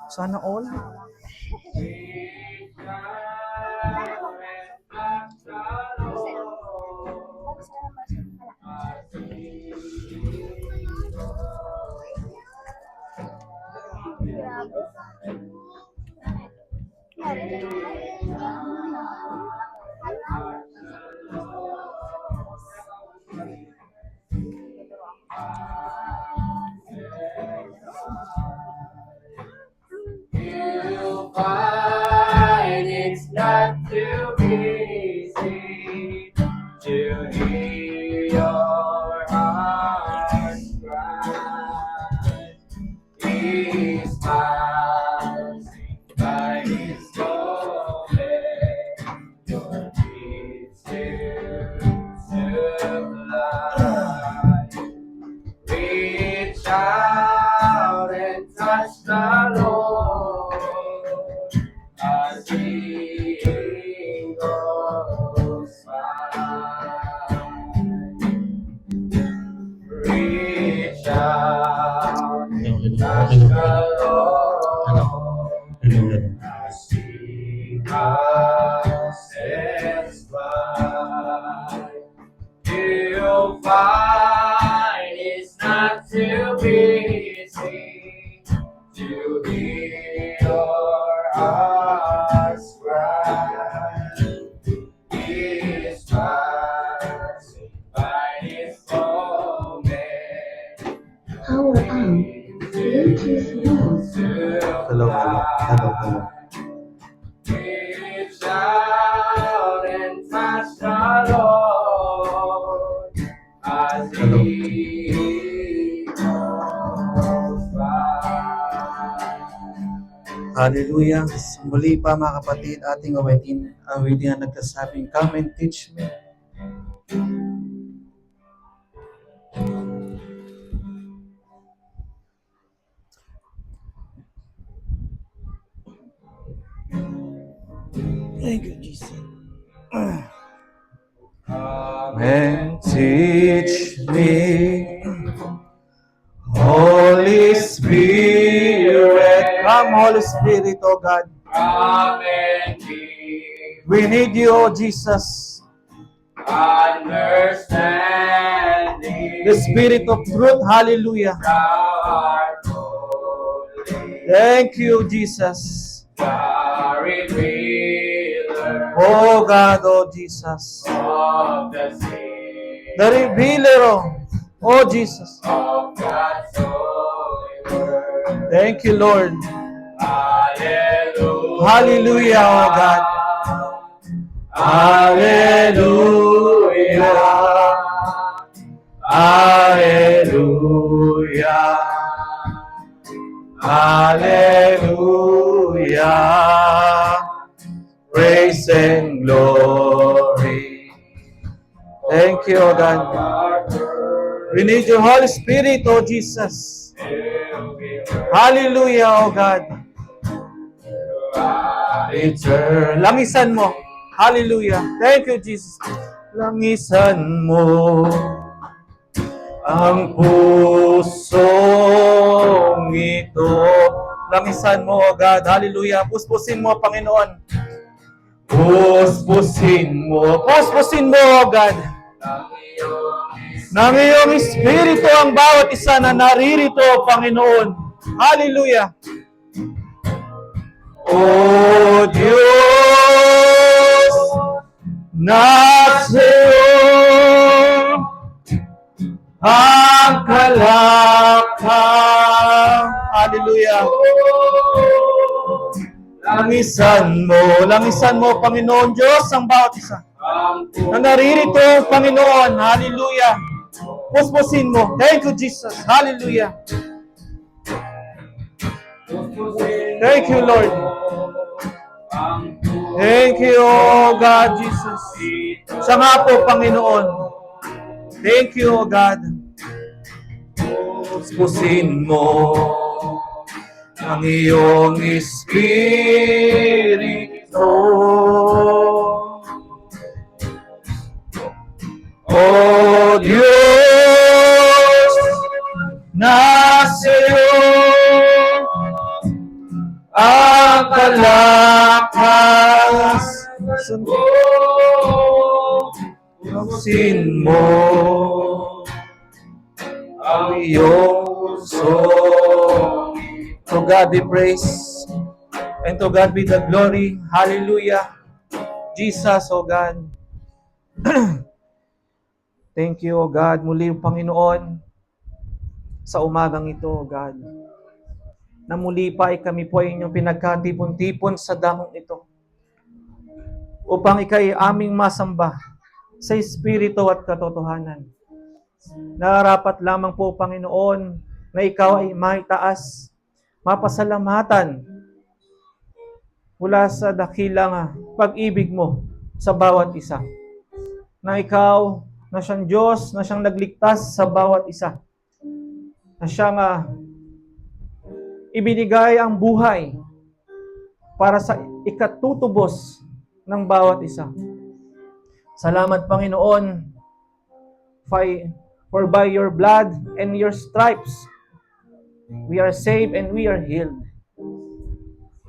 Sana all. You'll find it's not too easy to hear your heart cry. He's passing by his moment, your needs to supply. Reach out and touch the Lord as He goes by. Reach out and touch the Lord as He passes by. You'll find it's not too easy to hear your heart's cry. He's passing by this moment. Power on. Bluetooth mode. Hello. Reach out and touch the Lord as He goes by. Hallelujah. Muli pa mga kapatid, ating awitin ang nagkasabing, come and teach me. Thank you, Jesus. And teach me, Holy Spirit. Come, Holy Spirit, O God. Come and give We need you, O Jesus. understanding. The Spirit of truth. Hallelujah. Thou art holy, Thank you, Jesus. the revealer Oh God, oh Jesus. of the sin The revealer, oh Jesus. of God's holy word. Thank you, Lord. Hallelujah. Hallelujah, oh God. Hallelujah. Hallelujah. Hallelujah. Praise and glory. Thank you, O God. We need your Holy Spirit, O Jesus. Hallelujah, O God. Langisan mo. Hallelujah. Thank you, Jesus. Langisan mo ang pusong ito. Langisan mo, O God. Hallelujah. Puspusin mo, Panginoon. Puspusin mo, O God. Nang iyong Espiritu ang bawat isa na naririto, Panginoon. Hallelujah. O Diyos, nasa'yo ang kalakhan. Hallelujah. Langisan mo, Panginoon Diyos, ang bawat isa na naririto, Panginoon. Hallelujah. Puspusin mo. Thank you, Jesus. Hallelujah. Thank you, Lord. Thank you, oh God, Jesus. Sa nga po, Panginoon. Thank you, oh God. Puspusin mo ang iyong Espiritu. O Diyos, Nasa'yo ang kalakasan mo. Sin mo ang iyong song. To God be praise and to God be the glory. Hallelujah. Jesus, O God. Thank you, O God. Muli, Panginoon, sa umagang ito, O God, na muli pa ay kami po ay inyong pinagkatipon-tipon sa damong ito upang ikay aming masamba sa Espiritu at katotohanan. Nararapat lamang po, Panginoon, na ikaw ay maitaas, mapasalamatan mula sa dakilang pag-ibig mo sa bawat isa. Na ikaw, na siyang Diyos, na siyang nagligtas sa bawat isa. Na siyang ibinigay ang buhay para sa ikatutubos ng bawat isa. Salamat, Panginoon, for by your blood and your stripes, we are saved and we are healed.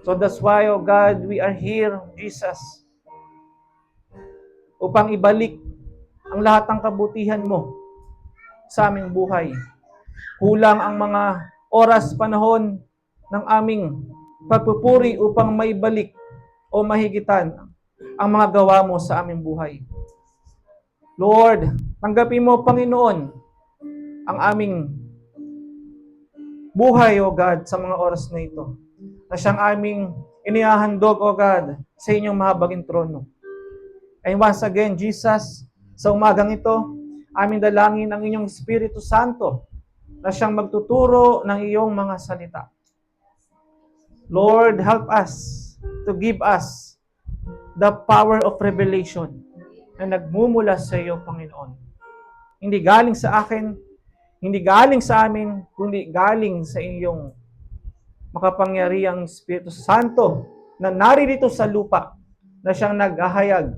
So that's why, oh God, we are here, Jesus, upang ibalik ang lahat ng kabutihan mo sa aming buhay. Kulang ang mga oras, panahon ng aming pagpupuri upang maibalik o mahigitan ang mga gawa mo sa aming buhay. Lord, tanggapin mo, Panginoon, ang aming buhay, O God, sa mga oras na ito, na siyang aming inihahandog, O God, sa inyong mahabaging trono. And once again, Jesus, sa umagang ito, aming dalangin ang inyong Espiritu Santo na siyang magtuturo ng iyong mga salita. Lord, help us to give us the power of revelation na nagmumula sa iyo, Panginoon. Hindi galing sa akin, hindi galing sa amin, kundi galing sa iyong makapangyarihang Espiritu Santo na naririto sa lupa, na siyang naghahayag,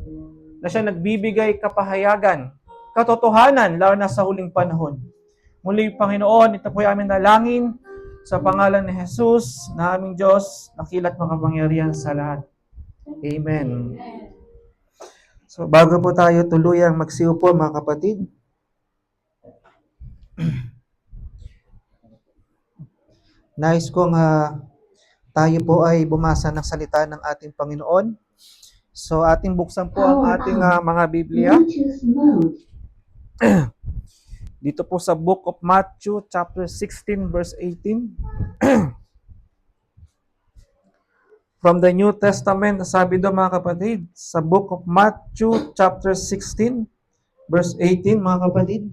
na siyang nagbibigay kapahayagan, katotohanan, lalo na sa huling panahon. Muli, Panginoon, ito po ay aming dalangin sa pangalan ni Jesus, na aming Diyos, nakilat makapangyarihan sa lahat. Amen. So, bago po tayo tuluyang magsiupo, mga kapatid, nais kong tayo po ay bumasa ng salita ng ating Panginoon. So, ating buksan po ang ating mga Biblia. Dito po sa Book of Matthew, chapter 16, verse 18. From the New Testament, sabi doon, mga kapatid, sa Book of Matthew, chapter 16, verse 18, mga kapatid.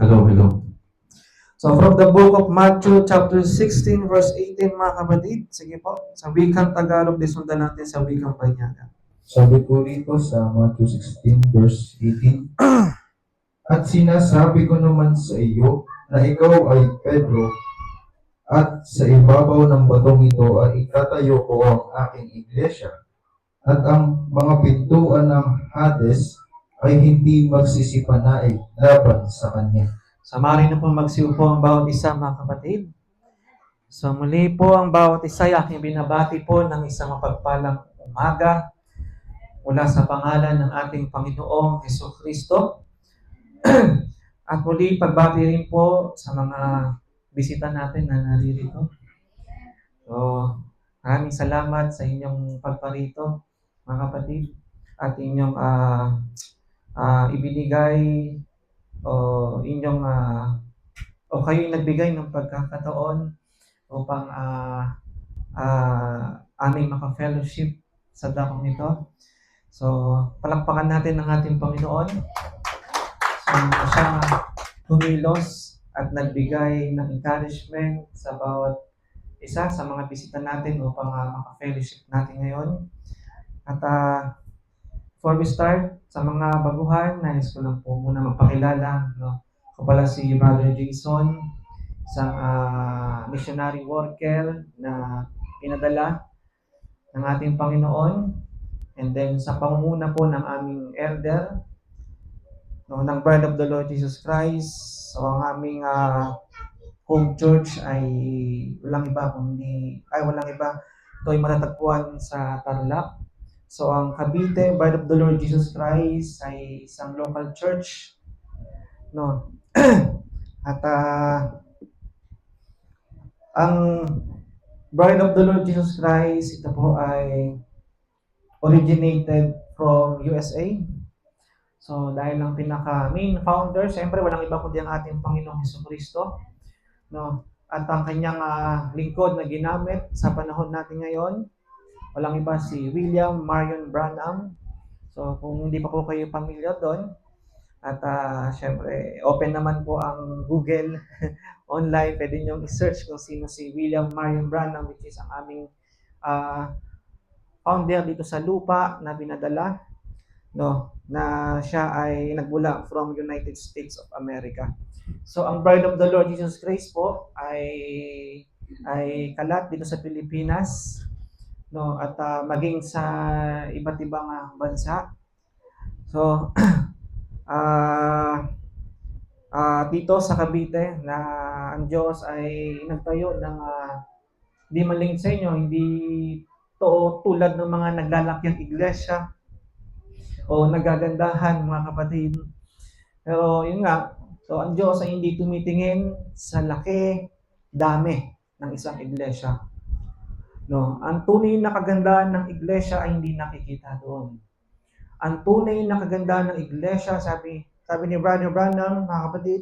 Hello. So, from the Book of Matthew, chapter 16, verse 18, mga kapatid. Sige po, sa wikang Tagalog, disundan natin sa wikang Banyaga. Sabi ko rito sa Matthew 16 verse 18, At sinasabi ko naman sa iyo na ikaw ay Pedro, at sa ibabaw ng batong ito ay itatayo ko ang aking iglesia, at ang mga pintuan ng Hades ay hindi magsisipanaig laban sa kanya. Samarin na po magsiupo ang bawat isa, mga kapatid. So muli po ang bawat isa ay aking binabati po ng isang mapagpalang umaga mula sa pangalan ng ating Panginoong Jesucristo. At muli pagbati rin po sa mga bisita natin na naririto. So maraming salamat sa inyong pagparito, mga kapatid, at inyong ibinigay o inyong o kayo nagbigay ng pagkakataon upang aming maka-fellowship sa dakong ito. So, palakpakan natin ang ating Panginoon. So, siya humilos at nagbigay ng encouragement sa bawat isa sa mga bisita natin upang maka-fellowship natin ngayon. At before we start, sa mga baguhan, nais ko lang po muna magpakilala. No? Ako pala si Brother Jason, isang missionary worker na pinadala ng ating Panginoon. And then sa pangunguna po ng aming elder, no, ng Bride of the Lord Jesus Christ. So ang aming home church ay walang iba. Ito ay matatagpuan sa Tarlac. So ang Cavite Bride of the Lord Jesus Christ ay isang local church, no. At ang Bride of the Lord Jesus Christ, ito po ay originated from USA. So dahil ang pinaka main founder, siyempre walang iba kundi ang ating Panginoong Jesucristo, no. At ang kanyang lingkod na ginamit sa panahon natin ngayon, walang iba si William Marion Branham. So kung hindi pa po kayo pamilyar doon, at syempre open naman po ang Google online, pwede nyo i-search kung sino si William Marion Branham, which is ang aming founder dito sa lupa na pinadala, no, na siya ay nagmula from United States of America. So ang Bride of the Lord Jesus Christ po ay kalat dito sa Pilipinas, no, at maging sa iba't ibang bansa. So dito sa Cavite na ang Diyos ay nagtayo ng di maling sa inyo, hindi to tulad ng mga naglalakyang iglesia o nagagandahan, mga kapatid. Pero yun nga, so ang Diyos ay hindi tumitingin sa laki, dami ng isang iglesia. No, ang tunay na kagandahan ng iglesia ay hindi nakikita doon. Ang tunay na kagandahan ng iglesia, sabi ni Brother Branham, mga kapatid,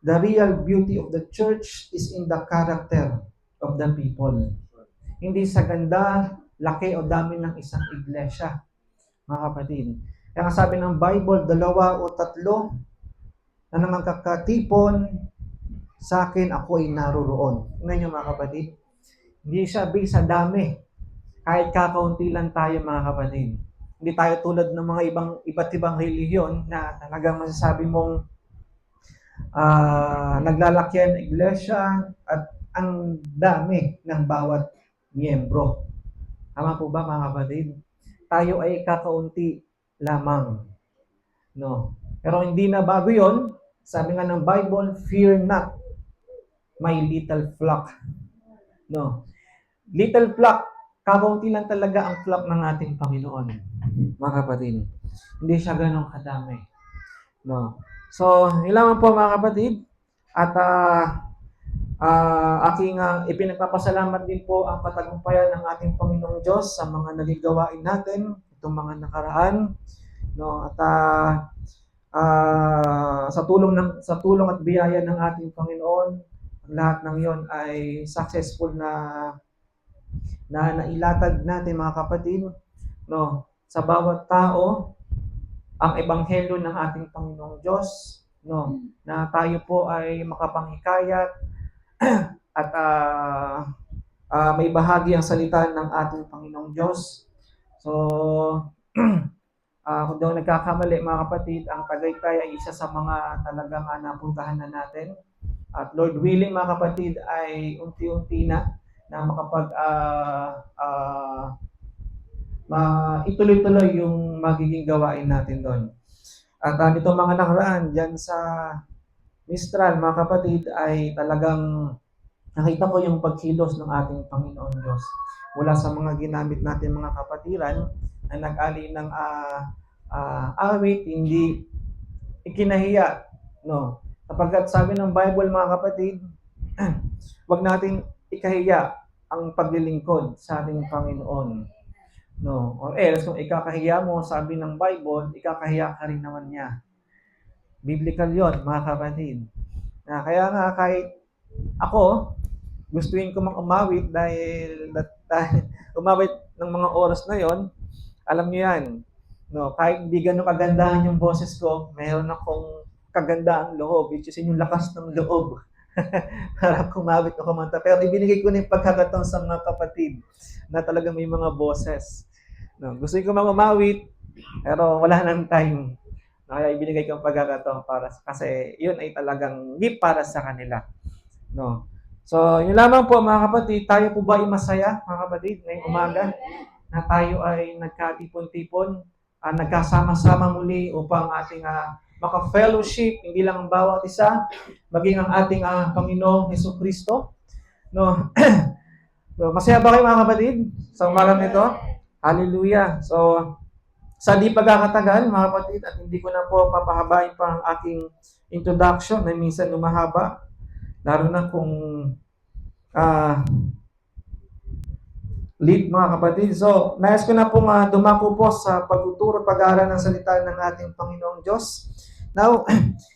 the real beauty of the church is in the character of the people. Hindi sa ganda, laki o dami ng isang iglesia, mga kapatid. Kaya nga sabi ng Bible, 2 o 3 na naman kakatipon sa akin, ako ay naroroon. Tingnan niyo, mga kapatid. Hindi siya based sa dami. Kahit kakaunti lang tayo, mga kapatid. Hindi tayo tulad ng mga iba't ibang relihiyon na talagang masasabi mong naglalakyan ng iglesia at ang dami ng bawat miyembro. Tama po ba, mga kapatid? Tayo ay kakaunti lamang. No. Pero hindi na bago yon. Sabi nga ng Bible, fear not my little flock. No. Little flock, kakaunti lang talaga ang flock ng ating Panginoon, mga kapatid. Hindi siya ganun kadami. No. So, ilan po, mga kapatid. At aking ipinagpapasalamat din po ang katagumpayan ng ating Panginoong Diyos sa mga naging gawain natin itong mga nakaraan, no. At sa tulong at biyaya ng ating Panginoon, lahat ng 'yon ay successful na nailatag natin, mga kapatid, no, sa bawat tao ang ebanghelyo ng ating Panginoong Diyos, no, na tayo po ay makapanghikayat at may bahagi ang salita ng ating Panginoong Diyos. So, kung daw nagkakamali, mga kapatid, ang Tagaytay ay isa sa mga talagang napuntahan na natin. At Lord willing, mga kapatid, ay unti-unti na ituloy-tuloy yung magiging gawain natin doon. At nito mga nakaraan, dyan sa Mistral, mga kapatid, ay talagang nakita ko yung pagkilos ng ating Panginoon Diyos. Mula sa mga ginamit natin, mga kapatiran, na nag-ali ng awit, hindi ikinahiya, no. Sapagkat sabi ng Bible, mga kapatid, wag natin ikahiya ang paglilingkod sa ating Panginoon, no. Or else, kung ikakahiya mo, sabi ng Bible, ikakahiya ka rin naman niya. Biblical yon, mga kapatid. Kaya nga, kahit ako, gustuin ko mang umawit dahil umawit ng mga oras na yon, alam niyo yan, no, kahit hindi ganun kagandahan yung boses ko, mayroon akong kagandaang loob, which is yung lakas ng loob para kumawit o kumanta. Pero ibinigay ko na yung pagkakataon sa mga kapatid na talaga may mga boses. No, gustuin ko mang umawit, pero wala nang time. Kaya ibinigay ko ang pagkakataon kasi yun ay talagang gift para sa kanila. No. So, yun lamang po mga kapatid. Tayo po ba ay masaya mga kapatid ngayong umaga na tayo ay nagkatipon-tipon, nagkasama-sama muli upang ating maka-fellowship, hindi lang ang bawat isa, maging ang ating Panginoong Hesukristo. No? So, masaya ba kayo mga kapatid sa umagang nito? Hallelujah. So, sa di pagkakatagal mga kapatid, at hindi ko na po papahabain pa ang aking introduction na minsan lumahaba, lalo na kung lead mga kapatid. So, nais ko na pong dumako po sa pagtuturo, pag-aaral ng salita ng ating Panginoong Diyos. Now,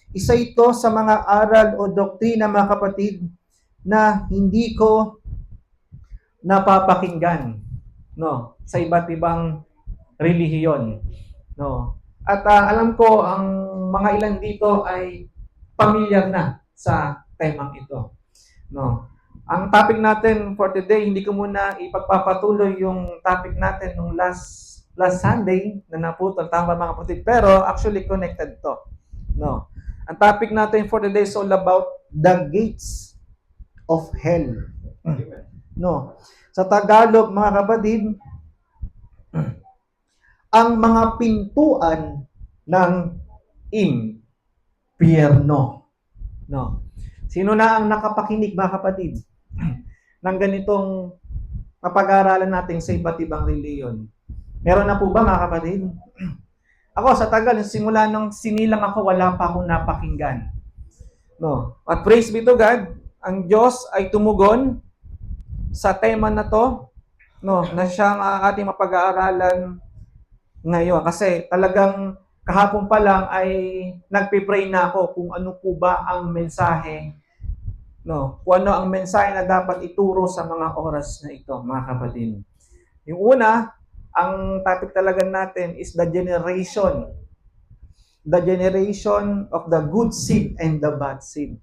isa ito sa mga aral o doktrina mga kapatid na hindi ko napapakinggan, no, sa iba't ibang relihiyon, no. At alam ko ang mga ilan dito ay pamilyar na sa temang ito, no. Ang topic natin for today, hindi ko muna ipagpapatuloy yung topic natin nung last Sunday na naputol, tama mga kapatid, pero actually connected to, no. Ang topic natin for today is all about the gates of hell. No. Sa Tagalog, mga kapatid, ang mga pintuan ng impyerno. No. Sino na ang nakapakinig, mga kapatid, ng ganitong mapag-aaralan natin sa iba't ibang reliyon? Meron na po ba, mga kapatid? Ako, sa tagal, simula nung sinilang ako, wala pa akong napakinggan. No. At praise be to God, ang Diyos ay tumugon sa tema na to, no, na siyang ating mapag-aaralan ngayon. Kasi talagang kahapon pa lang ay nagpipray na ako kung ano po ba ang mensahe, no, kung ano ang mensahe na dapat ituro sa mga oras na ito, mga kapatid. Yung una, ang topic talaga natin is the generation of the good seed and the bad seed.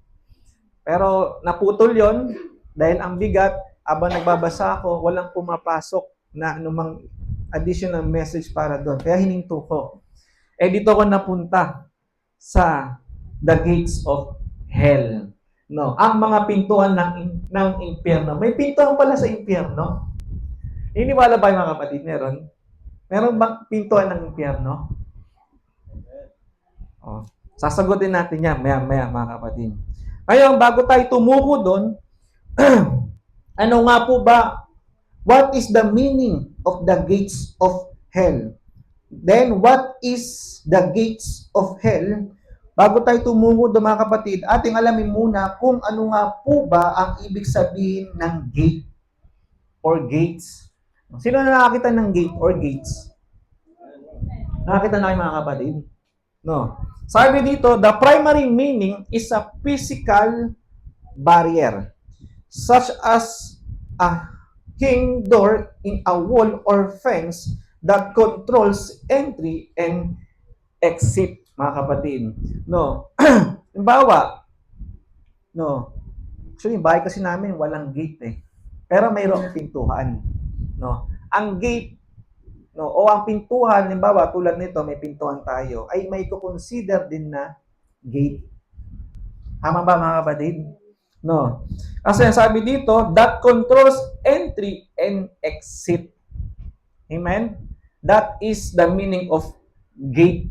Pero naputol yon dahil ang bigat, habang nagbabasa ako, walang pumapasok na anumang additional message para doon. Kaya hininto ko. Dito ko napunta sa the gates of hell. No, ang mga pintuan ng impyerno. May pintuan pala sa impyerno. Iniwala ba yung mga kapatid? Meron? Meron bang pintuan ng impyerno? Oh, sasagutin natin yan maya mga kapatid. Ngayon, bago tayo tumuko doon, ano nga po ba? What is the meaning of the gates of hell? Then, what is the gates of hell? Bago tayo tumuko doon mga kapatid, ating alamin muna kung ano nga po ba ang ibig sabihin ng gate or gates. Sino na nakakita ng gate or gates? Nakakita na kayo mga kapatid? No. Sabi dito, the primary meaning is a physical barrier, such as a hanging door in a wall or fence that controls entry and exit, mga kapatid. No. Halimbawa, no. Actually, yung bahay kasi namin walang gate eh. Pero mayroong pintuan. No. Ang gate, no, o ang pintuan, halimbawa, tulad nito, may pintuan tayo, ay may consider din na gate. Tama ba mga kapatid? No. Kasi sabi dito, that controls entry and exit. Amen? That is the meaning of gate.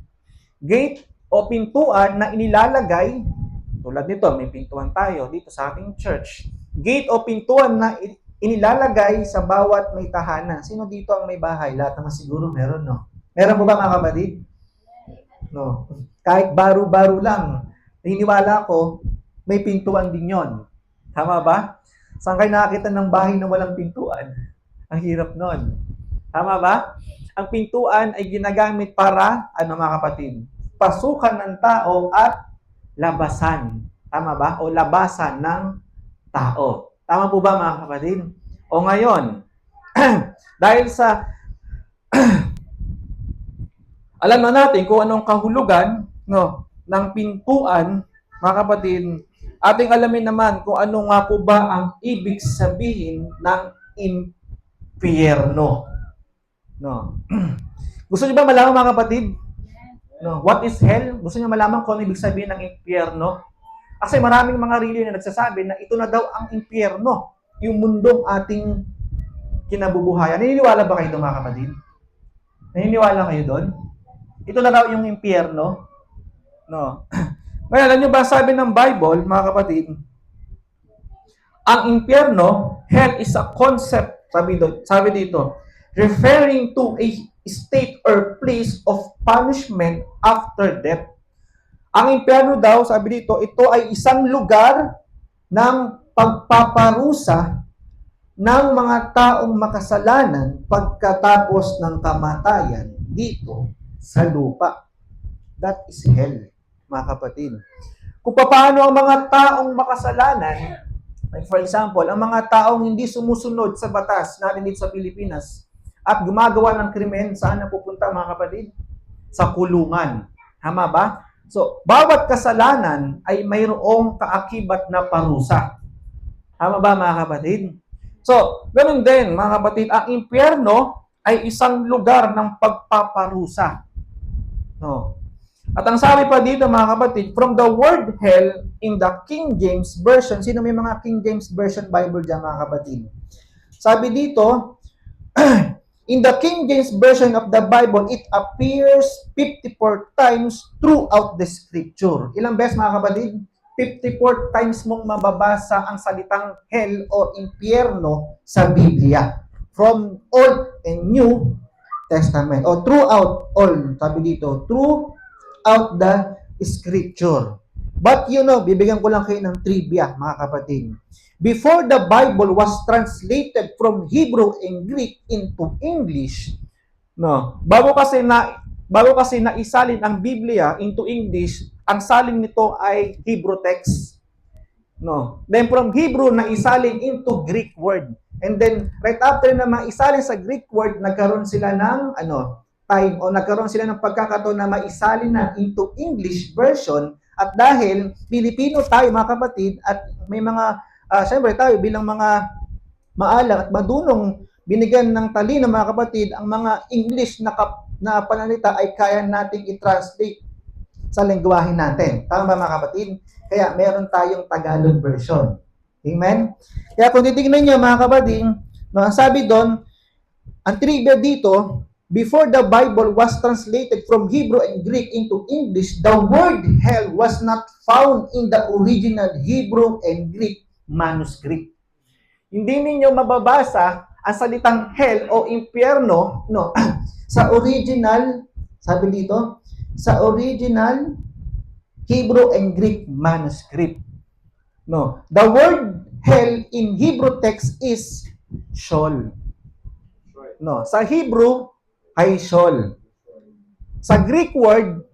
Gate o pintuan na inilalagay, tulad nito, may pintuan tayo dito sa ating church. Gate o pintuan na inilalagay sa bawat may tahanan. Sino dito ang may bahay? Lahat naman siguro meron, no? Meron po ba mga kapatid? No. Kahit baro-baro lang, naniniwala ko, may pintuan din yon. Tama ba? Saan kayo nakakita ng bahay na walang pintuan? Ang hirap nun. Tama ba? Ang pintuan ay ginagamit para, ano mga kapatid? Pasukan ng tao at labasan. Tama ba? O labasan ng tao. Tama po ba mga kapatid? O ngayon, dahil sa alam na natin kung anong kahulugan, no, ng pintuan, mga kapatid, ating alamin naman kung ano nga po ba ang ibig sabihin ng impyerno. No. Gusto niyo ba malaman mga kapatid? No, what is hell? Gusto niyo malaman kung ano ibig sabihin ng impyerno? Kasi maraming mga reliyon na nagsasabi na ito na daw ang impyerno, yung mundong ating kinabubuhayan. Naniniwala ba kayo doon, mga kapatid? Naniniwala kayo doon? Ito na daw yung impyerno? No. Ngayon, alam nyo ba, sabi ng Bible, mga kapatid, ang impyerno, hell is a concept, sabi dito, referring to a state or place of punishment after death. Ang impyerno daw, sabi dito, ito ay isang lugar ng pagpaparusa ng mga taong makasalanan pagkatapos ng kamatayan dito sa lupa. That is hell, mga kapatid. Kung paano ang mga taong makasalanan, like for example, ang mga taong hindi sumusunod sa batas natin dito sa Pilipinas at gumagawa ng krimen, saan na pupunta, mga kapatid? Sa kulungan. Tama ba? So, bawat kasalanan ay mayroong kaakibat na parusa. Tama ba, mga kapatid? So, ganun din, mga kapatid, ang impyerno ay isang lugar ng pagpaparusa. No. At ang sabi pa dito, mga kapatid, from the word hell in the King James Version, sino may mga King James Version Bible dyan, mga kapatid? Sabi dito, in the King James Version of the Bible, it appears 54 times throughout the Scripture. Ilang beses, mga kapatid? 54 times mong mababasa ang salitang hell o impyerno sa Biblia. From Old and New Testament. O throughout all, sabi dito, throughout the Scripture. But you know, bibigyan ko lang kayo ng trivia, mga kapatid. Before the Bible was translated from Hebrew and Greek into English, no, bago kasi na isalin ang Biblia into English, ang salin nito ay Hebrew text. No. Then from Hebrew na isalin into Greek word. And then right after na maisalin sa Greek word, nagkaroon sila ng time o nagkaroon sila ng pagkakataon na maisalin na into English version. At dahil Pilipino tayo, mga kapatid, at may mga siyempre tayo bilang mga maalam at madunong, binigyan ng talino, mga kapatid, ang mga English na pananalita ay kaya nating i-translate sa lengguwahe natin. Tama ba, mga kapatid? Kaya meron tayong Tagalog version. Amen? Kaya kung titignan nyo, mga kapatid, ang sabi doon, ang trivia dito, before the Bible was translated from Hebrew and Greek into English, the word hell was not found in the original Hebrew and Greek manuscript. Hindi ninyo mababasa ang salitang hell o impyerno, no, sa original, sabi dito, sa original Hebrew and Greek manuscript. No, the word hell in Hebrew text is Sheol. No, sa Hebrew ay Sheol. Sa Greek word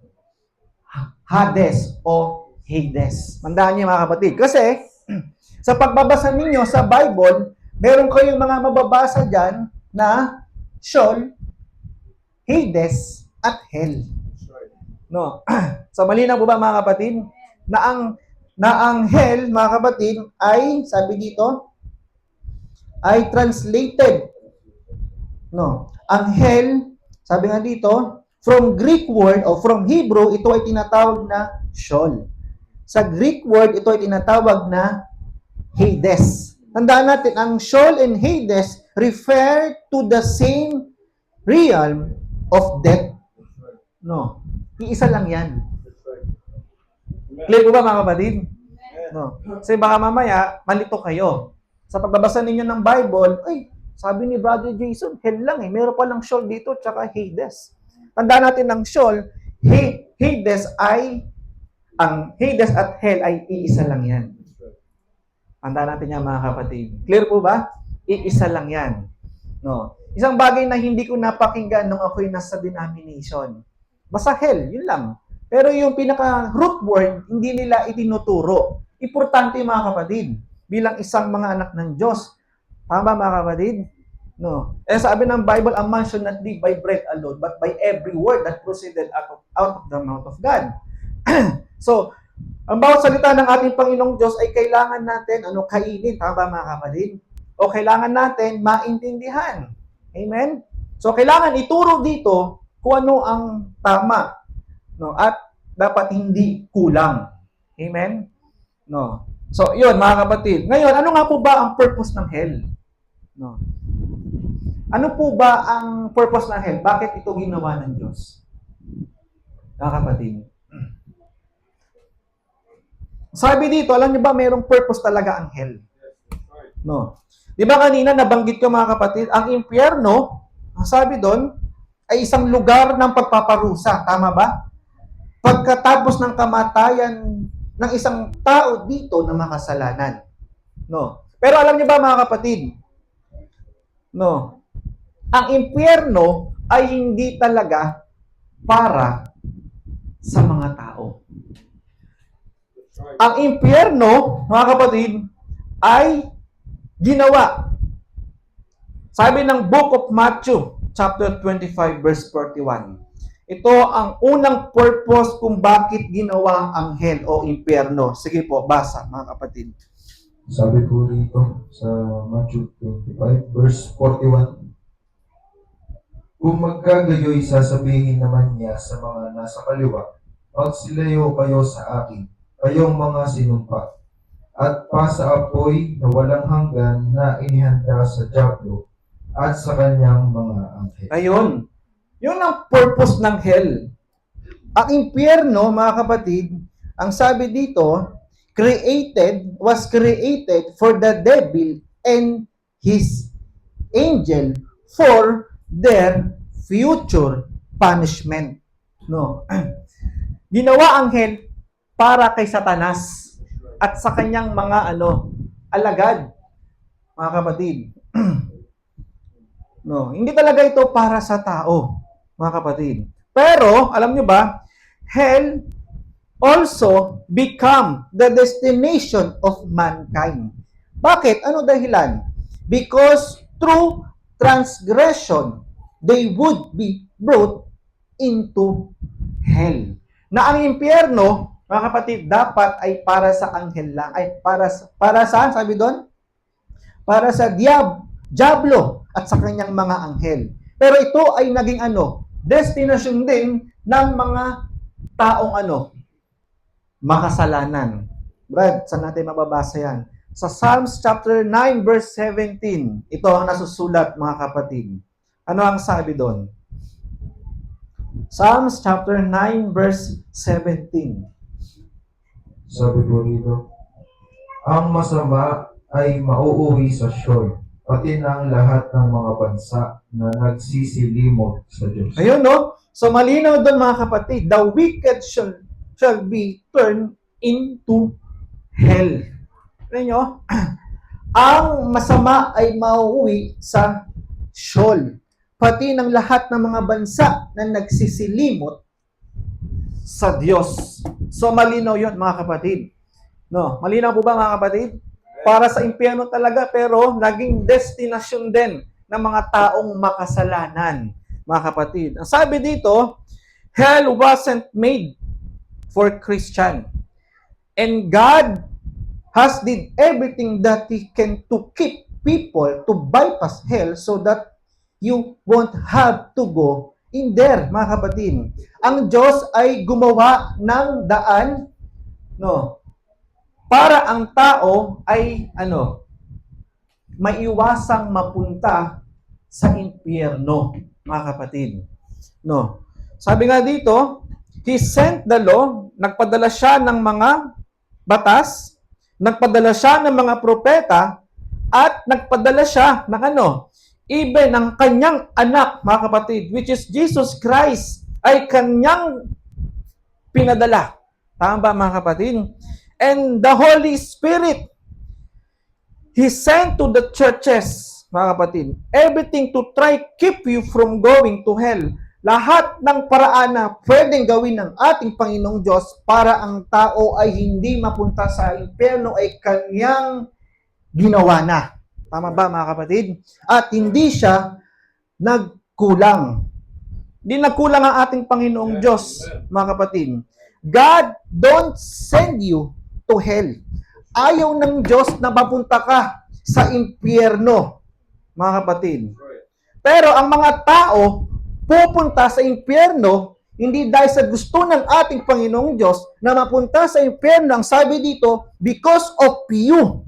Hades o Hades. Tandaan niyo, mga kapatid. Kasi sa pagbabasa ninyo sa Bible, meron kayong mga mababasa dyan na Sheol, Hades, at Hell. No. So malinaw po ba, mga kapatid, na ang hell, mga kapatid, ay sabi dito ay translated. No. Ang hell, sabi nga dito, from Greek word o from Hebrew, ito ay tinatawag na Sheol. Sa Greek word, ito ay tinatawag na Hades. Tandaan natin, ang Sheol and Hades refer to the same realm of death. No. Iisa lang yan. Clear po ba, mga kapatid? No. Kasi baka mamaya, malito kayo. Sa pagbabasa ninyo ng Bible, ay, sabi ni Brother Jason, hell lang eh. Meron pa lang Sheol dito, tsaka Hades. Tandaan natin ng Sheol, Hades ang Hades at hell ay iisa lang yan. Tandaan natin yan, mga kapatid. Clear po ba? Iisa lang yan. No. Isang bagay na hindi ko napakinggan nung ako'y nasa denomination. Basta hell, yun lang. Pero yung pinaka-root word, hindi nila itinuturo. Importante, mga kapatid, bilang isang mga anak ng Diyos. Tama, mga kapatid? No. Eh sabi ng Bible, a man should not live by bread alone, but by every word that proceeded out of the mouth of God. So, ang bawat salita ng ating Panginoong Diyos ay kailangan natin kainin. Tama, mga kapatid? O kailangan natin maintindihan. Amen? So, kailangan ituro dito kung ano ang tama. No? At dapat hindi kulang. Amen? No. So, yun mga kapatid. Ngayon, ano nga po ba ang purpose ng hell? No. Ano po ba ang purpose ng hell? Bakit ito ginawa ng Diyos? Mga kapatid. Sabi dito, alam niyo ba mayroong purpose talaga ang hell? No. Di ba kanina nabanggit ko mga kapatid, ang impyerno, ang sabi doon, ay isang lugar ng pagpaparusa. Tama ba? Pagkatapos ng kamatayan ng isang tao dito na makasalanan. No. Pero alam niyo ba mga kapatid, no, ang impyerno ay hindi talaga para sa mga tao. Ang impyerno, mga kapatid, ay ginawa. Sabi ng Book of Matthew, chapter 25, verse 41. Ito ang unang purpose kung bakit ginawa ang hell o impyerno. Sige po, basa mga kapatid. Sabi po dito sa Matthew 25, verse 41, kung magkagayoy, sasabihin naman niya sa mga nasa kaliwa, magsilayo kayo sa akin, kayong mga sinumpa, at pasa apoy na walang hanggan na inihanda sa dyablo at sa kanyang mga anghel. Ayun. Yun ang purpose ng hell. Ang impyerno, mga kapatid, ang sabi dito, was created for the devil and his angel for their future punishment. No. Ginawa ang hell para kay Satanas at sa kanyang mga alagad, mga kapatid. No, hindi talaga ito para sa tao, mga kapatid. Pero, alam nyo ba, hell also become the destination of mankind. Bakit? Ano dahilan? Because through transgression, they would be brought into hell. Na ang impyerno, mga kapatid, dapat ay para sa anghel lang. Ay para sa sabi doon? Para sa diablo at sa kanyang mga anghel. Pero ito ay naging destination din ng mga taong makasalanan. Brad, saan natin mababasa yan? Sa Psalms chapter 9 verse 17. Ito ang nasusulat, mga kapatid. Ano ang sabi doon? Psalms chapter 9 verse 17. Sabi po dito, ang masama ay mauuwi sa Sheol, pati ng lahat ng mga bansa na nagsisilimot sa Diyos. Ayun, no? So, malinaw doon, mga kapatid. The wicked shall be turned into hell. Alam nyo? Ang masama ay mauuwi sa Sheol, pati ng lahat ng mga bansa na nagsisilimot sa Diyos. So, malinaw yun, mga kapatid. No? Malinaw po ba, mga kapatid? Para sa impyerno talaga, pero naging destinasyon din ng mga taong makasalanan, mga kapatid. Ang sabi dito, hell wasn't made for Christian. And God has did everything that He can to keep people to bypass hell so that you won't have to go in there, mga kapatid. Ang Diyos ay gumawa ng daan, para ang tao ay maiwasang mapunta sa impyerno, mga kapatid. No. Sabi nga dito, He sent the law, nagpadala siya ng mga batas, nagpadala siya ng mga propeta, at nagpadala siya ng even ang kanyang anak, mga kapatid, which is Jesus Christ, ay kanyang pinadala. Tama ba, mga kapatid? And the Holy Spirit, He sent to the churches, mga kapatid, everything to try keep you from going to hell. Lahat ng paraan na pwedeng gawin ng ating Panginoong Diyos para ang tao ay hindi mapunta sa impyerno ay kanyang ginawa na. Tama ba, mga kapatid? At hindi siya nagkulang. Hindi nagkulang ang ating Panginoong Diyos, mga kapatid. God don't send you to hell. Ayaw ng Diyos na mapunta ka sa impyerno, mga kapatid. Pero ang mga tao pupunta sa impyerno, Hindi dahil sa gusto ng ating Panginoong Diyos na mapunta sa impyerno. Ang sabi dito, because of you.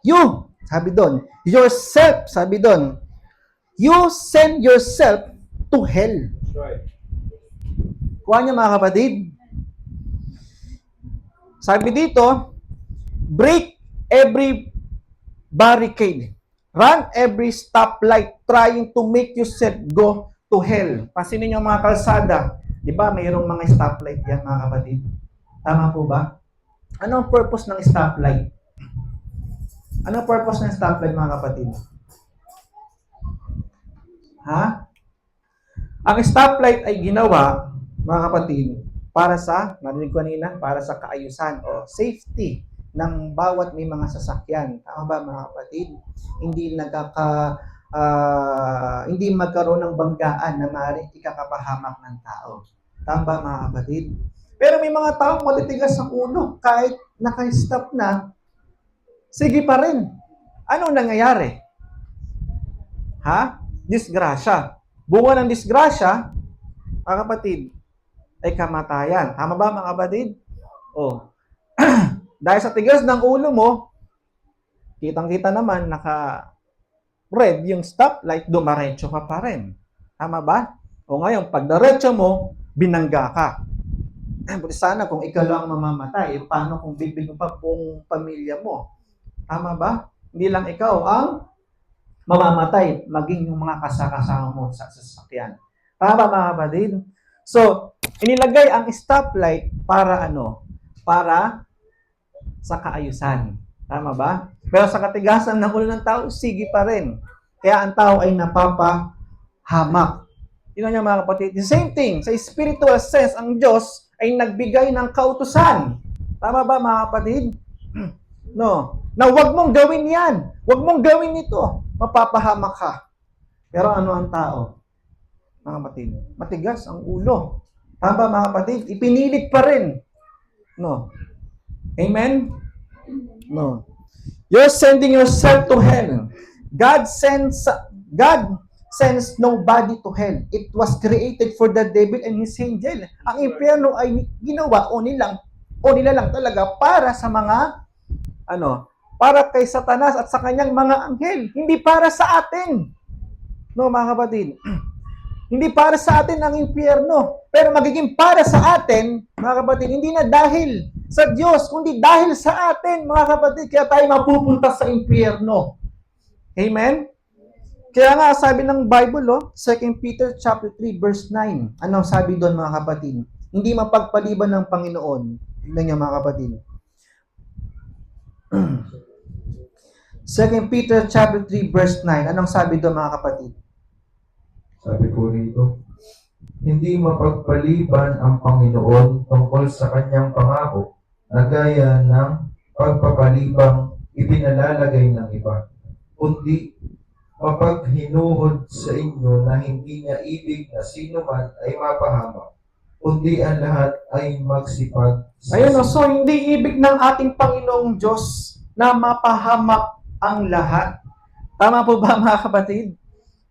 You, sabi doon. Yourself, sabi doon. You send yourself to hell. That's right. Kuha niya mga kapatid. Sabi dito, break every barricade. Run every stoplight trying to make yourself go to hell. Pansinin niyo mga kalsada. Di ba mayroong mga stoplight yan mga kapatid? Tama po ba? Ano ang purpose ng stoplight? Ano ang purpose ng stoplight mga kapatid? Ha? Ang stoplight ay ginawa, mga kapatid, para sa, narinig ko kanina, para sa kaayusan o safety ng bawat may mga sasakyan. Tama ba mga kapatid? Hindi magkaroon ng banggaan na maaaring ikakapahamak ng tao. Tama ba mga kapatid? Pero may mga tao matitigas ang ulo kahit naka-stop na, sige pa rin. Anong nangyayari? Ha? Disgrasya. Bunga ng disgrasya, mga kapatid, ay kamatayan. Tama ba mga kapatid? Oh. Dahil sa tigas ng ulo mo, kitang-kita naman naka-red yung stoplight, dumaretso ka pa rin. Tama ba? O ngayon, pag diretso mo, binangga ka. Buti sana kung ikaw lang mamamatay, paano kung bibig mo pa buong pamilya mo? Tama ba? Hindi lang ikaw ang mamamatay, maging yung mga kasakasama mo sa sasakyan. Tama mga kapatid? So, inilagay ang stoplight para ano? Para sa kaayusan. Tama ba? Pero sa katigasan ng ulo ng tao, sige pa rin. Kaya ang tao ay napapahamak. Yun nga mga kapatid. The same thing, sa spiritual sense, ang Diyos ay nagbigay ng kautusan. Tama ba mga kapatid? No. Na huwag mong gawin yan. Huwag mong gawin ito. Mapapahamak ka. Pero ano ang tao? Mga kapatid, matigas ang ulo. Tama ba mga kapatid? Ipinilit pa rin. No. Amen? No. You're sending yourself to hell. God sends nobody to hell. It was created for the devil and his angel. Ang impyerno ay ginawa o nila lang talaga para sa mga para kay Satanas at sa kanyang mga anghel. Hindi para sa atin. No, mga kapatid. Hindi para sa atin ang impyerno. Pero magiging para sa atin, mga kapatid, hindi na dahil sa Diyos, kundi dahil sa atin, mga kapatid, kaya tayo mapupunta sa impyerno. Amen? Kaya nga, sabi ng Bible, 2 Peter chapter 3, verse 9. Anong sabi doon, mga kapatid? Hindi mapagpaliban ng Panginoon. Tignan niyo, mga kapatid. 2 Peter chapter 3, verse 9. Anong sabi doon, mga kapatid? Sabi ko rito, hindi mapagpaliban ang Panginoon tungkol sa kanyang pangako na gaya ng pagpapalibang ipinalalagay ng iba, kundi mapaghinuhod sa inyo na hindi niya ibig na sino man ay mapahamak, kundi ang lahat ay magsipag. Ayun, so hindi ibig ng ating Panginoong Diyos na mapahamak ang lahat. Tama po ba mga kapatid?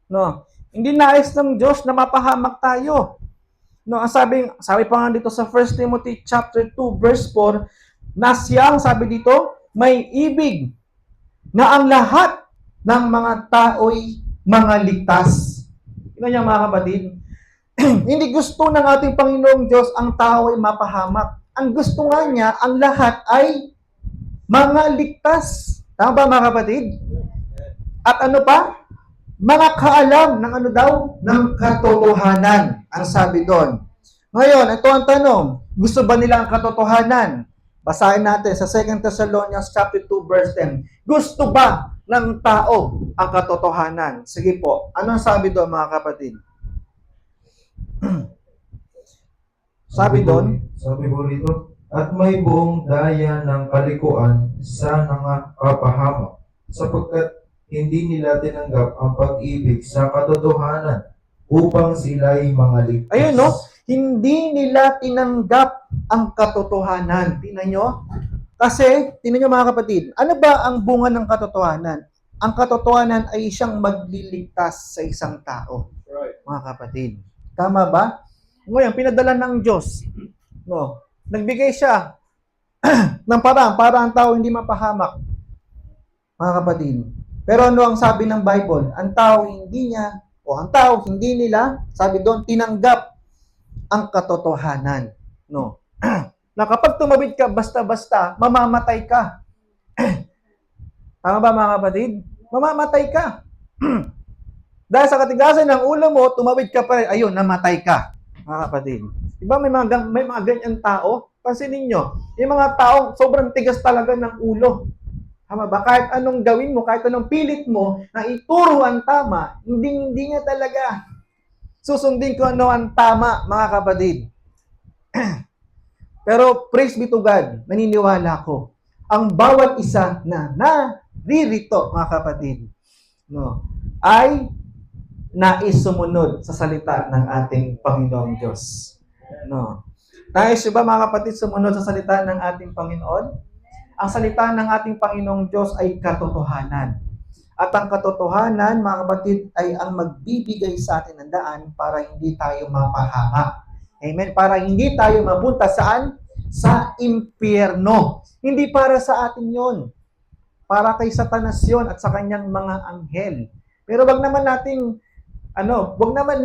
No. Hindi nais ng Diyos na mapahamak tayo. No, ang sabi pa nga dito sa 1 Timothy chapter 2 verse 4, na siyang sabi dito, may ibig na ang lahat ng mga tao'y mga ligtas. Tingnan niyo mga kapatid. Hindi gusto ng ating Panginoong Diyos ang tao ay mapahamak. Ang gusto nga niya, ang lahat ay mga ligtas. Tama ba mga kapatid? At ano pa? Mga kaalam ng ano daw? Ng katotohanan. Ang sabi doon. Ngayon, ito ang tanong. Gusto ba nila ang katotohanan? Basahin natin sa 2 Thessalonians chapter 2 verse 10. Gusto ba ng tao ang katotohanan? Sige po. Ano ang sabi doon mga kapatid? Sabi doon? Sabi ko rito, at may buong daya ng kalikuan sa nangapapahamak, sapagkat hindi nila tinanggap ang pag-ibig sa katotohanan upang sila'y mga ligtas. Ayun, no? Hindi nila tinanggap ang katotohanan. Tingnan nyo? Kasi, tingnan nyo mga kapatid, ano ba ang bunga ng katotohanan? Ang katotohanan ay siyang magliligtas sa isang tao. Right. Mga kapatid. Tama ba? Ngayon, pinadala ng Diyos. No? Nagbigay siya ng parang para ang tao hindi mapahamak, mga kapatid. Pero ano ang sabi ng Bible? Ang tao hindi niya, o ang tao hindi nila, sabi doon, tinanggap ang katotohanan. No? Na kapag tumawid ka basta-basta, mamamatay ka. Tama ba mga kapatid? Mamamatay ka. Dahil sa katigasan ng ulo mo, tumawid ka pa rin, ayun, namatay ka. Mga kapatid. Diba may mga ganyan tao? Pansinin nyo, yung mga taong sobrang tigas talaga ng ulo. Tama ba? Kahit anong gawin mo, kahit anong pilit mo, na ituro ang tama, hindi niya talaga susundin ko ano ang tama, mga kapatid. Pero praise be to God, naniniwala ko, ang bawat isa na naririto, mga kapatid, no, ay nais sumunod sa salita ng ating Panginoong Diyos. No. Nais ba mga kapatid sumunod sa salita ng ating Panginoon? Ang salita ng ating Panginoong Diyos ay katotohanan. At ang katotohanan, mga kapatid, ay ang magbibigay sa atin ng daan para hindi tayo mapahamak. Amen? Para hindi tayo mapunta saan? Sa impyerno. Hindi para sa atin yon. Para kay Satanas yon at sa kanyang mga anghel. Pero wag naman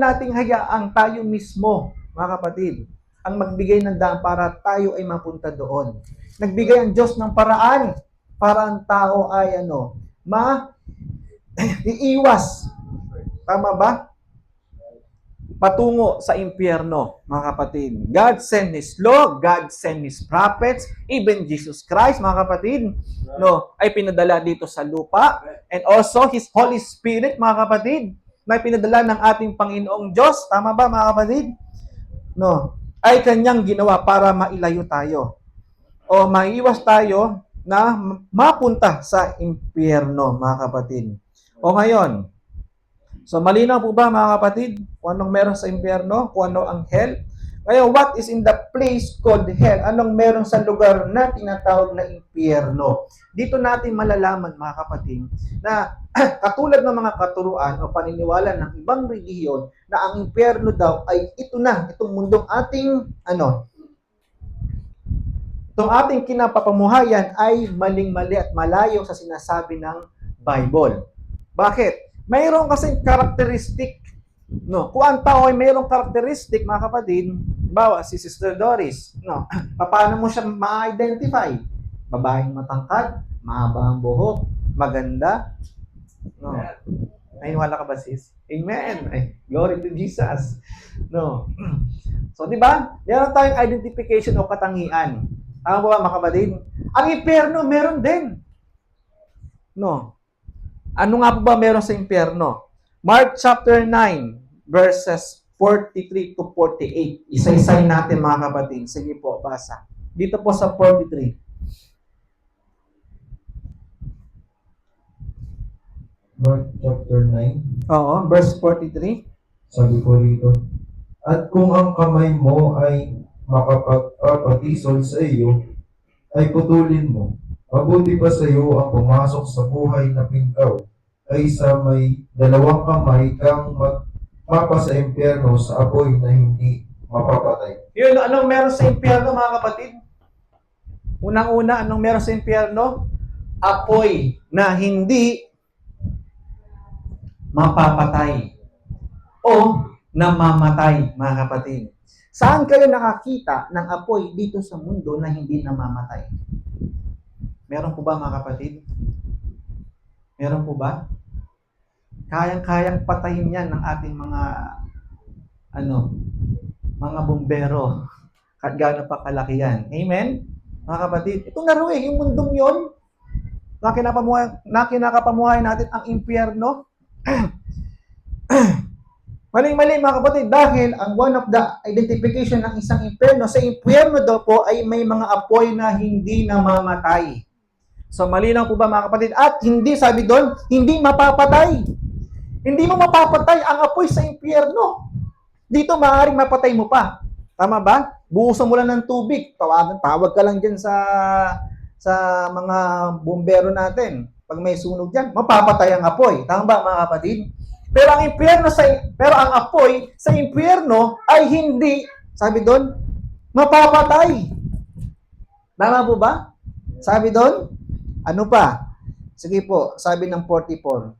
nating hayaang tayo mismo, mga kapatid, ang magbigay ng daan para tayo ay mapunta doon. Nagbigay ang Diyos ng paraan para ang tao ay iiwas. Tama ba? Patungo sa impyerno, mga kapatid. God sent His law, God sent His prophets, even Jesus Christ, mga kapatid, no, ay pinadala dito sa lupa. And also, His Holy Spirit, mga kapatid, na pinadala ng ating Panginoong Diyos. Tama ba, mga kapatid? No, ay kanyang ginawa para mailayo tayo. O maiiwas tayo na mapunta sa impyerno, mga kapatid. O ngayon, so malinaw po ba mga kapatid kung anong meron sa impyerno, kung ano ang hell? Ngayon, what is in the place called hell? Anong meron sa lugar na tinatawag na impyerno? Dito natin malalaman mga kapatid na katulad ng mga katuruan o paniniwala ng ibang relihiyon na ang impyerno daw ay itong mundong itong ating kinapapamuhayan ay maling-mali at malayo sa sinasabi ng Bible. Bakit? Mayroon kasing karakteristik, no? Kung ang tao ay mayroong karakteristik, mga kapatid, bawa si Sister Doris, no? Paano mo siya ma-identify? Babaeng matangkad, mahaba ang buhok, maganda, no? Naniniwala ka ba, sis? Amen. Ay, glory to Jesus. No. So, di ba? Meron tayong identification o katangian. Tama ba, mga kapatid? Ang impyerno, meron din. No. Ano nga po ba meron sa impyerno? Mark chapter 9, verses 43 to 48. Isa-isay natin, mga kapatid. Sige po, basa. Dito po sa 43. Mark chapter 9, Oo, verse 43. sabi ko rito, at kung ang kamay mo ay makapagpapatisol sa iyo, ay putulin mo. Mabuti pa sa iyo ang pumasok sa buhay na pingkaw, kaysa may dalawang kamay kang mapa sa impyerno sa apoy na hindi mapapatay. Yun, anong meron sa impyerno, mga kapatid? Unang-una, anong meron sa impyerno? Apoy na hindi mapapatay o namamatay, mga kapatid. Saan kayo nakakita ng apoy dito sa mundo na hindi namamatay? Meron po ba, mga kapatid? Meron po ba? Kayang-kayang patayin yan ng ating mga bumbero. Kahit gaano pa kalaki yan. Amen? Mga kapatid, itong laro yung mundong yon na kinakapamuhay natin ang impyerno. Maling-mali, mga kapatid, dahil ang one of the identification ng isang impyerno, sa impyerno daw po ay may mga apoy na hindi namamatay. So, malinaw po ba, mga kapatid? At hindi, sabi doon, hindi mapapatay. Hindi mo mapapatay ang apoy sa impyerno. Dito, maaaring mapatay mo pa. Tama ba? Buhusan mo lang ng tubig. Tawag ka lang dyan sa mga bumbero natin. Pag may sunog dyan, mapapatay ang apoy. Tama ba, mga kapatid? Pero ang apoy sa impyerno ay hindi, sabi doon, mapapatay. Tama po ba? Sabi doon, ano pa? Sige po, sabi ng 44.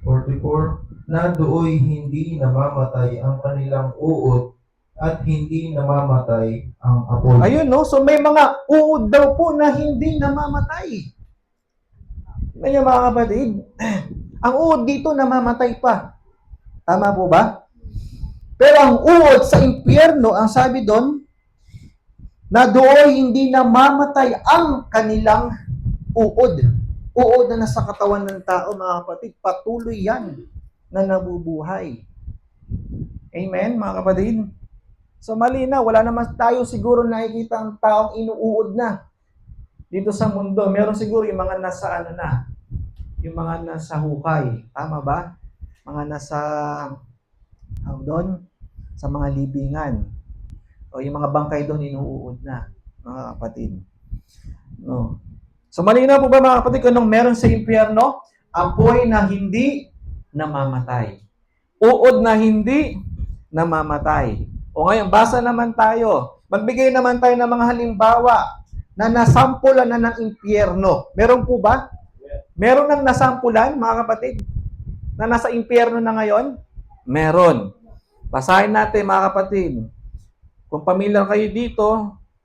44, na dooy hindi namamatay ang kanilang uod at hindi namamatay ang apoy. Ayun, no? So may mga uod daw po na hindi namamatay. Ngayon mga kapatid, ang uod dito namamatay pa. Tama po ba? Pero ang uod sa impyerno, ang sabi doon, na doon hindi namamatay ang kanilang uod. Uod na nasa katawan ng tao, mga kapatid, patuloy yan na nabubuhay. Amen, mga kapatid? So malinaw, wala naman tayo siguro nakikita ang taong inuuod na dito sa mundo. Meron siguro yung mga nasa yung mga nasa hukay. Tama ba? Mga nasa doon sa mga libingan. O yung mga bangkay doon inuuod na, mga kapatid. No. So malinaw po ba mga kapatid kung anong meron sa impyerno? Apoy na hindi namamatay. Uod na hindi namamatay. O ngayon, basa naman tayo. Magbigay naman tayo ng mga halimbawa na nasampulan na ng impyerno. Meron po ba? Meron nang nasampulan, mga kapatid, na nasa impyerno na ngayon? Meron. Basahin natin, mga kapatid. Kung pamilyar kayo dito,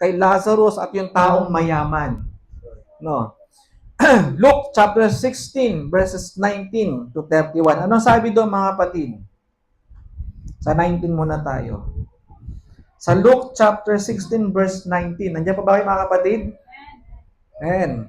kay Lazarus at yung taong mayaman. No. Luke chapter 16, verses 19 to 31. Anong sabi doon, mga kapatid? Sa 19 muna tayo. Sa Luke chapter 16, verse 19. Nandiyan pa ba kayo, mga kapatid? Ayan.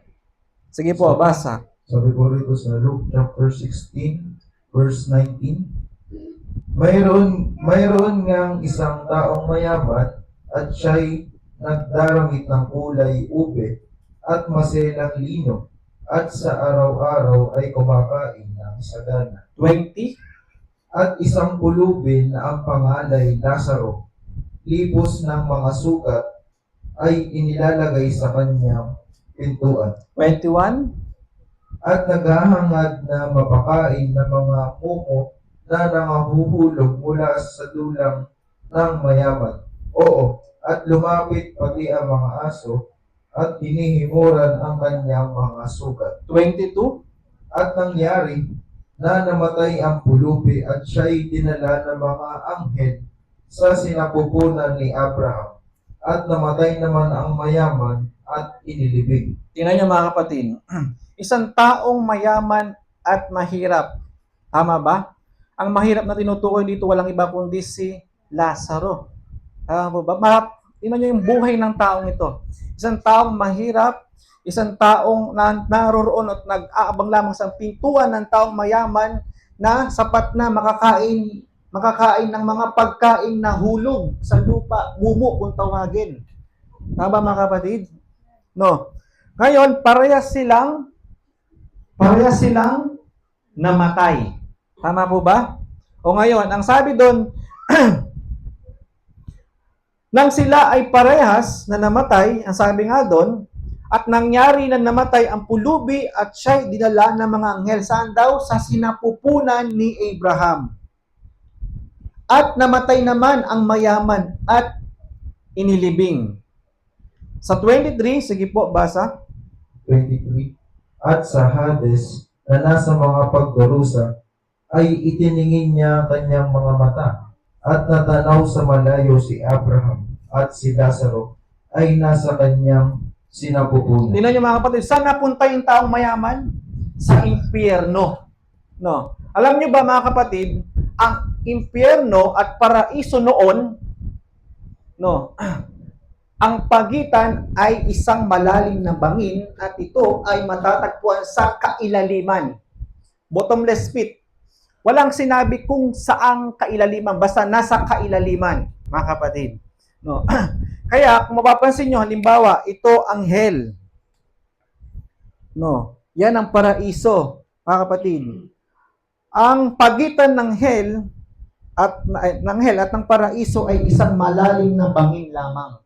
Sige po, basa. Sabi ko rito sa Luke chapter 16, verse 19, mayroon ngang isang taong mayaman at siya'y nagdaramit ng kulay ube at maselang lino at sa araw-araw ay kumakain ng sagana. 20. At isang pulubi na ang pangalay Lazaro, libos ng mga sugat, ay inilalagay sa kanyang pintuan. 21. At naghahangad na mapakain ng mga mumo na nangahuhulog mula sa dulang ng mayaman. Oo, at lumapit pati ang mga aso at hinihimuran ang kanyang mga sugat. 22. At nangyari na namatay ang pulubi at siya'y dinala ng mga anghel sa sinapupunan ni Abraham. At namatay naman ang mayaman at inilibing. Tingnan niyo, mga kapatid. Isang taong mayaman at mahirap. Tama ba? Ang mahirap na tinutukoy dito, walang iba kundi si Lazaro. Tama po ba? Tingnan niyo yung buhay ng taong ito. Isang taong mahirap, isang taong naroroon at nag-aabang lamang sa pintuan ng taong mayaman na sapat na makakain ng mga pagkain na hulog sa lupa, mumo kung tawagin. Tama, mga kapatid? No. Ngayon, parehas silang namatay. Tama po ba? O ngayon, ang sabi doon, nang sila ay parehas na namatay, ang sabi nga doon, at nangyari na namatay ang pulubi at siya'y dinala ng mga anghel. Saan daw? Sa sinapupunan ni Abraham. At namatay naman ang mayaman at inilibing. Sa 23, sige po, basa. 23. At sa Hades na nasa mga pagdurusa ay itiningin niya kanyang mga mata at natanaw sa malayo si Abraham at si Lazaro ay nasa kanyang sinapupunan. Tingnan niyo, mga kapatid, saan napunta yung taong mayaman? Sa impyerno. No. Alam niyo ba, mga kapatid, ang impyerno at paraiso noon, no, ang pagitan ay isang malalim na bangin at ito ay matatagpuan sa kailaliman. Bottomless pit. Walang sinabi kung saang kailaliman, basta nasa kailaliman, mga kapatid. No. Kaya, kung mapapansin nyo, halimbawa, ito ang hell. No. Yan ang paraiso, mga kapatid. Ang pagitan ng hell at ng paraiso ay isang malalim na bangin lamang.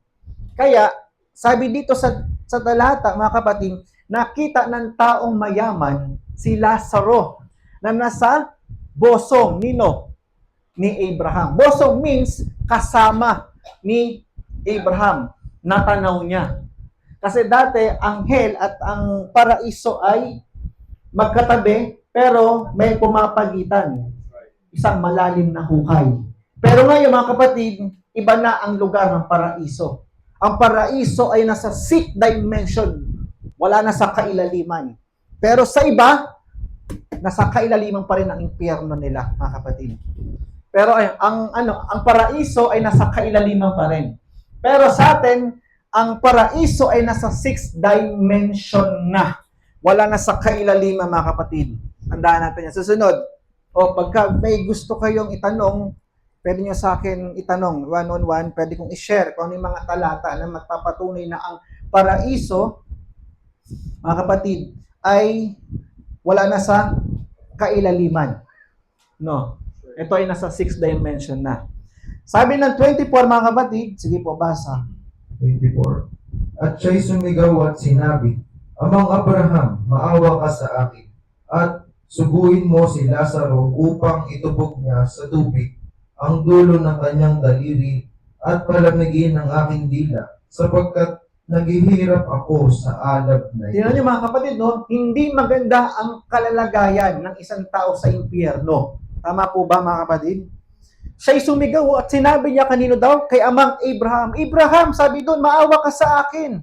Kaya, sabi dito sa talata, mga kapatid, nakita ng taong mayaman si Lazaro na nasa bosom nino ni Abraham. Bosom means kasama ni Abraham. Natanaw niya. Kasi dati, ang hell at ang paraiso ay magkatabi, pero may pumapagitan. Isang malalim na hukay. Pero ngayon, mga kapatid, iba na ang lugar ng paraiso. Ang paraiso ay nasa sixth dimension. Wala na sa kailaliman. Pero sa iba, nasa kailaliman pa rin ang impyerno nila, mga kapatid. Pero ang paraiso ay nasa kailaliman pa rin. Pero sa atin, ang paraiso ay nasa sixth dimension na. Wala na sa kailaliman, mga kapatid. Tandaan natin yan. Susunod, pagka may gusto kayong itanong, pwede nyo sa akin itanong, one-on-one, pwede kong i-share kung ano yung mga talata na magpapatunay na ang paraiso, mga kapatid, ay wala na sa kailaliman. No. Ito ay nasa 6th dimension na. Sabi ng 24, mga kapatid, sige po, basa. 24. At siya'y sumigaw at sinabi, Amang Abraham, maawa ka sa akin, at suguin mo si Lazaro upang itubog niya sa tubig ang dulo ng kanyang daliri at palamigin ang aking dila, sapagkat naghihirap ako sa alab na ito. Tingnan niyo, mga kapatid, no? Hindi maganda ang kalalagayan ng isang tao sa impyerno. Tama po ba, mga kapatid? Siya'y sumigaw at sinabi niya kanino daw? Kay amang Abraham. Abraham, sabi doon, maawa ka sa akin.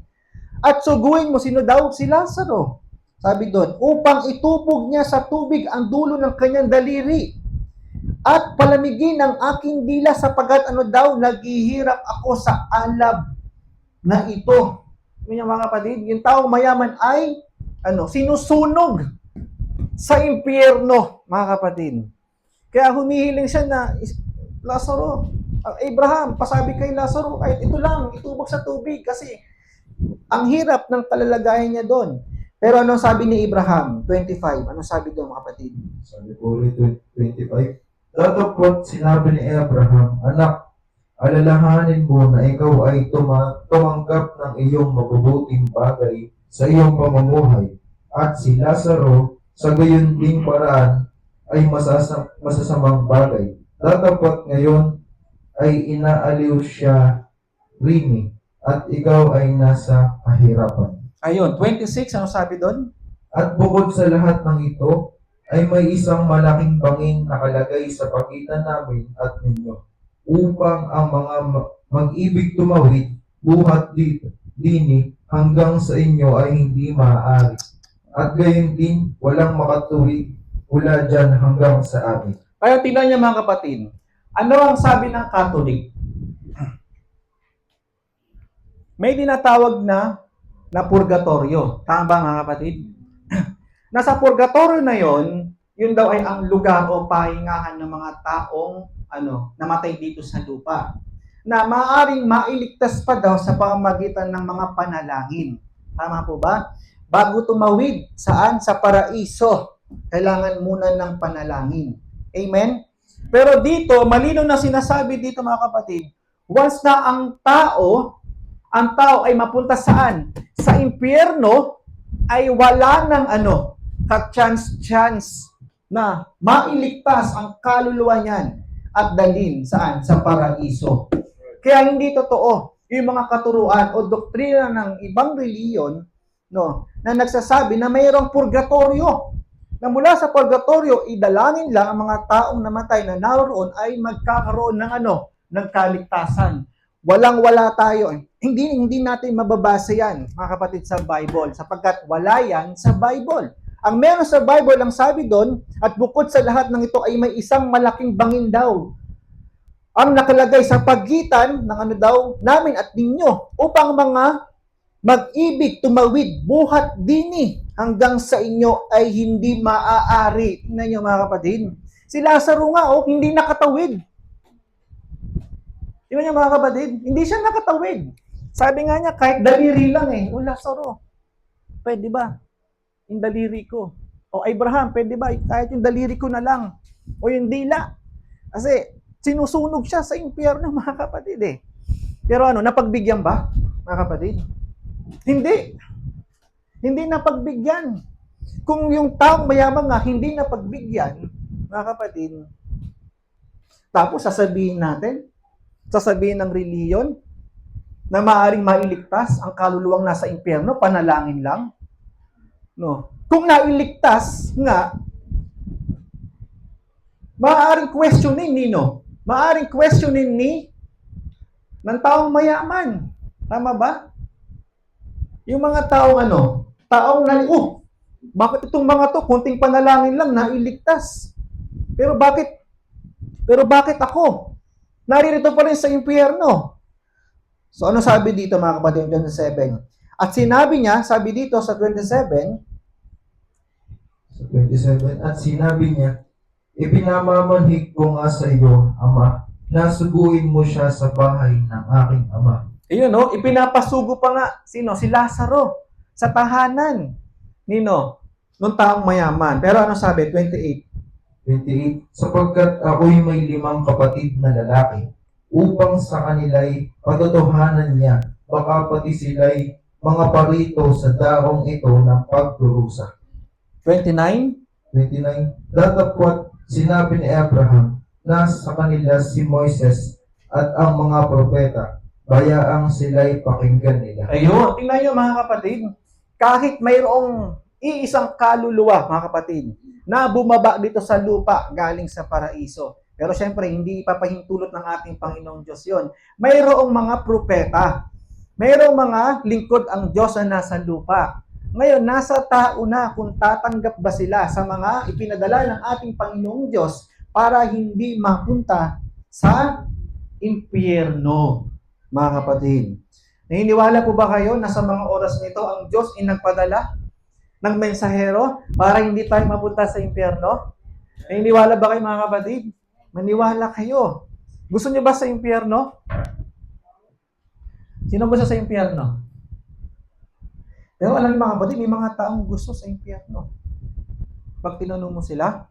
At suguin mo, sino daw? Si Lazaro. Sabi doon, upang itubog niya sa tubig ang dulo ng kanyang daliri. At palamigin ang aking dila sapagkat naghihirap ako sa alab na ito. Yung mga kapatid, yung taong mayaman ay sinusunog sa impyerno, mga kapatid. Kaya humihiling siya na, Lazaro, Abraham, pasabi kay Lazaro, kahit ito lang, itubog sa tubig kasi ang hirap ng kalalagayan niya doon. Pero anong sabi ni Abraham? 25. Anong sabi doon, mga kapatid? Sabi ko ulit, 25. Datapot sinabi ni Abraham, Anak, alalahanin mo na ikaw ay tumanggap ng iyong mabubuting bagay sa iyong pamumuhay, at si Lazaro sa gayon ding paraan ay masasamang bagay. Datapot ngayon ay inaaliw siya rini, at ikaw ay nasa kahirapan. Ayun, 26. Anong sabi doon? At bukod sa lahat ng ito, ay may isang malaking banging nakalagay sa pagitan namin at ninyo, upang ang mga mag-ibig tumawid buhat dini hanggang sa inyo ay hindi maaari. At gayon din, walang makatuwid mula dyan hanggang sa amin. Kaya tingnan niyo, mga kapatid, ano ang sabi ng Catholic? May tinatawag na purgatorio. Tama ba, mga kapatid? Nasa purgatorio na yon, yun daw ay ang lugar o pahingahan ng mga taong namatay dito sa lupa, na maaaring mailigtas pa daw sa pamamagitan ng mga panalangin. Tama po ba? Bago tumawid saan? Sa paraiso, kailangan muna ng panalangin. Amen? Pero dito, malinaw na sinasabi dito, mga kapatid, once na ang tao ay mapunta saan? Sa impyerno, ay wala ng ka-chance na mailigtas ang kaluluwa niyan at dalhin saan? Sa paraiso. Kaya hindi totoo yung mga katuruan o doktrina ng ibang reliyon, na nagsasabi na mayroong purgatorio. Na mula sa purgatorio, idalangin lang ang mga taong namatay na naroon ay magkakaroon ng kaligtasan. Walang-wala tayo. Hindi natin mababasa yan, mga kapatid, sa Bible, sapagkat wala yan sa Bible. Ang meron sa Bible, ang sabi doon, at bukod sa lahat ng ito ay may isang malaking bangin daw ang nakalagay sa pagitan ng namin at ninyo, upang mga mag-ibig tumawid buhat dini hanggang sa inyo ay hindi maaari. Tingnan niyo, mga kapatid. Si Lazaro nga, hindi nakatawid. Tingnan niyo, mga kapatid, hindi siya nakatawid. Sabi nga niya, kahit daliri lang Lazaro, pwede ba? Yung daliri ko. O Abraham, pwede ba? Kahit yung daliri ko na lang. O yung dila. Kasi sinusunog siya sa impyerno, mga kapatid Pero napagbigyan ba, mga kapatid? Hindi. Hindi napagbigyan. Kung yung taong mayaman nga hindi na pagbigyan, mga kapatid, tapos sasabihin ng reliyon, na maaaring mailigtas ang kaluluwang nasa impyerno, panalangin lang. No. Kung nailigtas nga, maaaring questionin Maaaring questionin ng taong mayaman. Tama ba? Yung mga taong bakit itong mga to, kunting panalangin lang, nailigtas. Pero bakit ako? Naririto pa rin sa impyerno. So ano sabi dito mga kapatid, 27? At sabi dito sa 27, at sinabi niya, ipinamamanhik ko nga sa iyo, Ama, na suguin mo siya sa bahay ng aking ama. ayun no, ipinapasugo pa nga, sino? Si Lazaro, sa tahanan. Nung taong mayaman. Pero ano sabi? 28. Sapagkat ako'y may 5 kapatid na lalaki, upang sa kanila'y patotohanan niya, baka pati sila'y mga parito sa darong ito ng pagdurusa. 29. Datapwat sinabi ni Abraham na sa kanila si Moises at ang mga propeta, bayaang sila'y pakinggan nila. Ayun, tingnan nyo mga kapatid. Kahit mayroong iisang kaluluwa, mga kapatid, na bumaba dito sa lupa galing sa paraiso. Pero syempre, hindi ipapahintulot ng ating Panginoong Diyos yon. Mayroong mga propeta. Mayroong mga lingkod ang Diyos na nasa lupa. Ngayon, nasa tao na kung tatanggap ba sila sa mga ipinadala ng ating Panginoong Diyos para hindi mapunta sa impyerno, mga kapatid. Naniniwala po ba kayo na sa mga oras nito ang Diyos ay nagpadala ng mensahero para hindi tayo mapunta sa impyerno? Naniniwala ba kayo mga kapatid? Maniwala kayo. Gusto niyo ba sa impyerno? Sino gusto sa impyerno? Pero alam niyo mga kapatid, may mga taong gusto sa impyerno. Pag tinanong mo sila,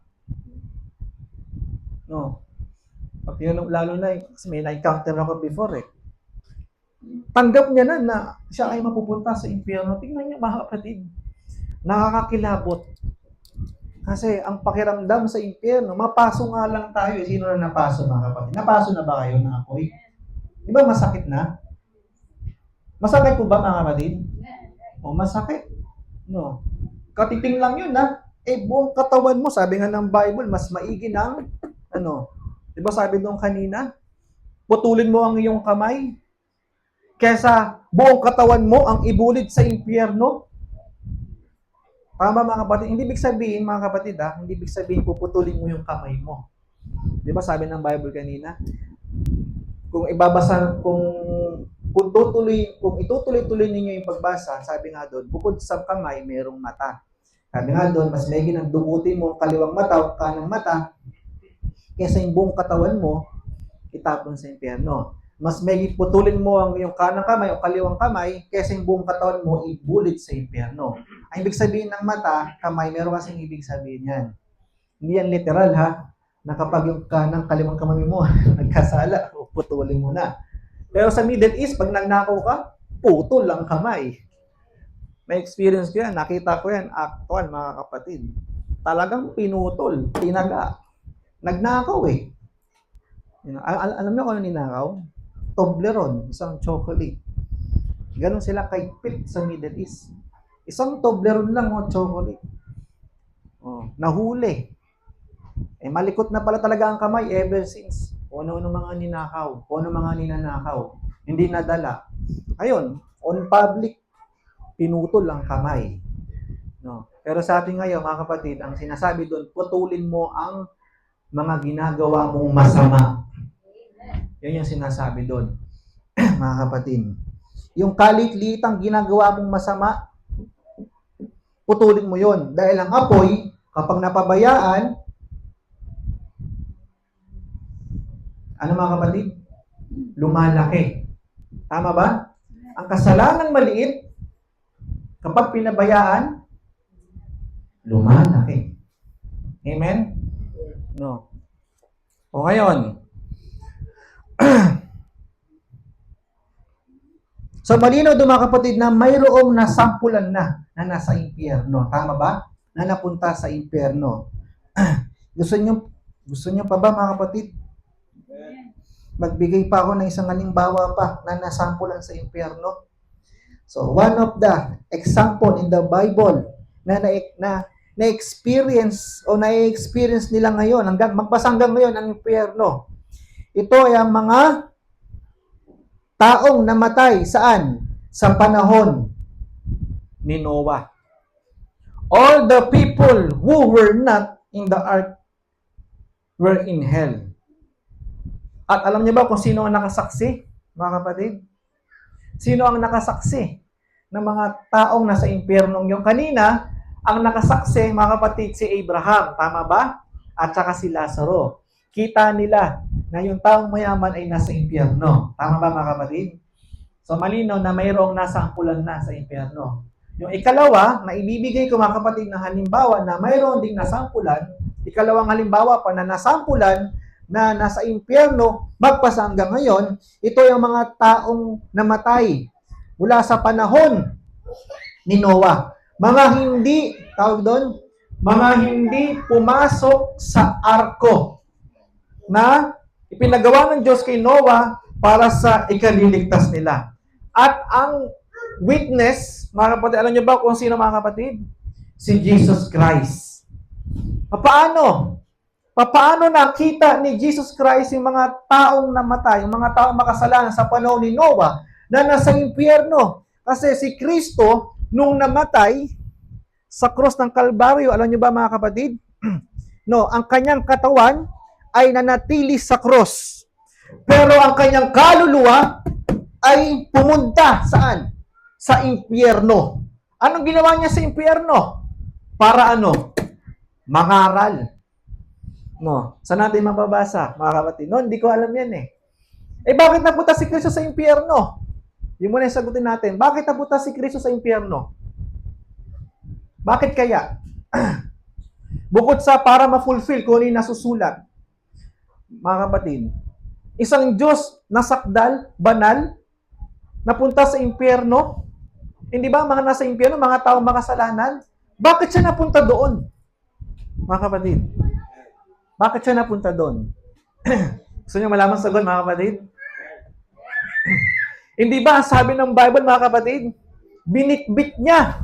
no. Pag tinanong, lalo na, kasi may na-encounter ako before tanggap niya na siya ay mapupunta sa impyerno. Tingnan niyo mga kapatid, nakakakilabot. Kasi ang pakiramdam sa impyerno, mapaso nga lang tayo. Sino na napaso mga kapatid? Napaso na ba kayo na apoy? Di ba masakit na? Masakit po ba mga kapatid? O masakit. No. Katiting lang yun buong katawan mo, sabi nga ng Bible, mas maigi ng di ba sabi doon kanina? Putulin mo ang iyong kamay kesa buong katawan mo ang ibulid sa impyerno. Tama mga kapatid, hindi ibig sabihin mga kapatid hindi ibig sabihin puputulin mo yung kamay mo. Di ba sabi ng Bible kanina? Kung itutuloy-tuloy ninyo yung pagbasa, sabi nga doon, bukod sa kamay, mayroong mata. Sabi nga doon, mas may ginagdubutin mo ang kaliwang mata o kanang mata kaysa yung buong katawan mo itapon sa impyerno. Mas may putulin mo ang iyong kanang kamay o kaliwang kamay kaysa yung buong katawan mo ibulit sa impyerno. Ang ibig sabihin ng mata, kamay, meron kasing ibig sabihin yan. Hindi yan literal na kapag yung kanang kaliwang kamay mo nagkasala, putulin mo na. Pero sa Middle East, pag nagnakaw ka, putol ang kamay. May experience ko yan, nakita ko yan, actual mga kapatid. Talagang pinutol, tinaga. Nagnakaw Alam niyo kung ano ninakaw? Toblerone, isang chocolate. Ganon sila kaigpit sa Middle East. Isang Toblerone lang chocolate. Nahuli. Malikot na pala talaga ang kamay ever since. Kung ano mga ninakaw, kung ano mga ninanakaw, hindi nadala. Ayun, on public, pinutol ang kamay. No. Pero sa atin ngayon, mga kapatid, ang sinasabi doon, putulin mo ang mga ginagawa mong masama. Yan yung sinasabi doon, mga kapatid. Yung kalit-litang ginagawa mong masama, putulin mo yon. Dahil ang apoy, kapag napabayaan, ano mga kapatid? Lumalaki. Tama ba? Ang kasalanang maliit, kapag pinabayaan, lumalaki. Amen? No. O ngayon, so malinaw doon mga kapatid na mayroong nasampulan na nasa impyerno. Tama ba? na napunta sa impyerno. Gusto niyo pa ba, mga kapatid? Magbigay pa ako ng isang halimbawa pa na nasampulan sa impyerno. So, one of the example in the Bible na experience o na-experience nila ngayon, magpasanggang ngayon ang impyerno. Ito ay ang mga taong namatay saan? Sa panahon ni Noah. All the people who were not in the ark were in hell. At alam niyo ba kung sino ang nakasaksi, mga kapatid? Sino ang nakasaksi ng mga taong nasa impyernong yung kanina? Ang nakasaksi, mga kapatid, si Abraham. Tama ba? At saka si Lazaro. Kita nila na yung taong mayaman ay nasa impyerno. Tama ba, mga kapatid? So, malinaw na mayroong nasampulan na sa impyerno. Yung ikalawa, na ibibigay ko, mga kapatid, na halimbawa na mayroon ding nasampulan, ikalawang halimbawa pa na nasampulan na nasa impyerno, magpasa hanggang ngayon, ito yung mga taong namatay mula sa panahon ni Noah. Mga hindi, tawag doon, mga hindi pumasok sa arko na ipinagawa ng Diyos kay Noah para sa ikaliligtas nila. At ang witness, mga kapatid, alam niyo ba kung sino, mga kapatid? Si Jesus Christ. Paano? Paano nakita ni Jesus Christ yung mga taong namatay, yung mga taong makasalanan sa panahon ni Noah na nasa impyerno? Kasi si Kristo, nung namatay sa krus ng Kalbaryo, alam niyo ba, mga kapatid? No, ang kanyang katawan ay nanatili sa krus. Pero ang kanyang kaluluwa ay pumunta saan? Sa impyerno. Anong ginawa niya sa impyerno? Para ano? Mangaral. No, saan natin mababasa, mga kapatid? No, hindi ko alam yan eh. Bakit napunta si Kristo sa impyerno? Yung muna yung sagutin natin. Bakit napunta si Kristo sa impyerno? Bakit kaya? Bukod sa para ma-fulfill kung ano yung nasusulat. Mga kapatid, isang Diyos na sakdal, banal, napunta sa impyerno. Hindi ba mga nasa impyerno, mga taong makasalanan? Bakit siya napunta doon? Mga kapatid, bakit siya napunta doon? Gusto niyo malaman sa sagot, mga kapatid? Hindi ba sabi ng Bible, mga kapatid, binikbit niya,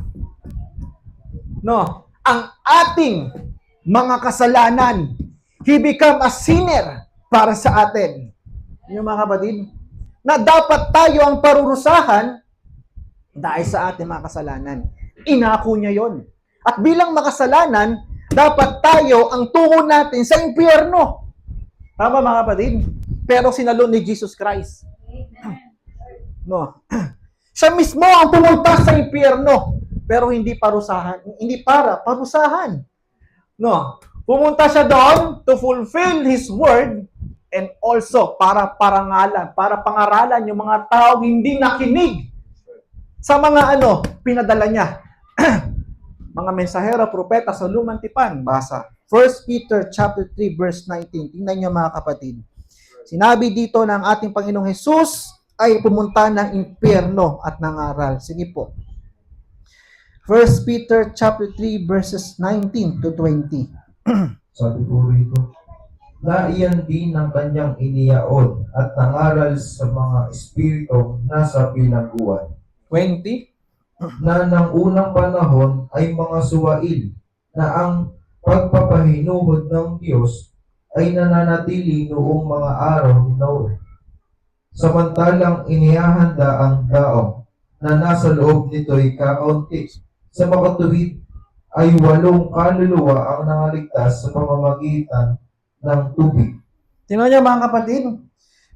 no, ang ating mga kasalanan. He become a sinner para sa atin. Yung mga kapatid, na dapat tayo ang parurusahan dahil sa ating mga kasalanan. Inako niya yon. At bilang makasalanan, dapat tayo ang tungo natin sa impyerno. Tama, mga kapatid? Pero sinalo ni Jesus Christ. No. Siya mismo ang pumunta sa impyerno, pero hindi parusahan, hindi para parusahan. No. Pumunta siya doon to fulfill His word and also para parangalan, para pangaralan yung mga taong hindi nakinig sa mga pinadala niya. Mga mensahero, propeta sa lumang tipan. Basa. 1 Peter chapter 3 verse 19. Tingnan niyo, mga kapatid. Sinabi dito ng ating Panginoong Hesus ay pumunta ng impyerno at nangaral. Sige po. 1 Peter chapter 3 verses 19 to 20. Sabi ko rito, na iyan din ang kanyang iniyaon at nangaral sa mga espiritu nasa bilangguan. 20. Na ng unang panahon ay mga suwail na ang pagpapahinuhod ng Diyos ay nananatili noong mga araw ni Noe. Samantalang inihahanda ang daong na nasa loob nito'y kakaunti. Sa makatuwid ay 8 kaluluwa ang nangaligtas sa pamamagitan ng tubig. Tingnan niyo, mga kapatid,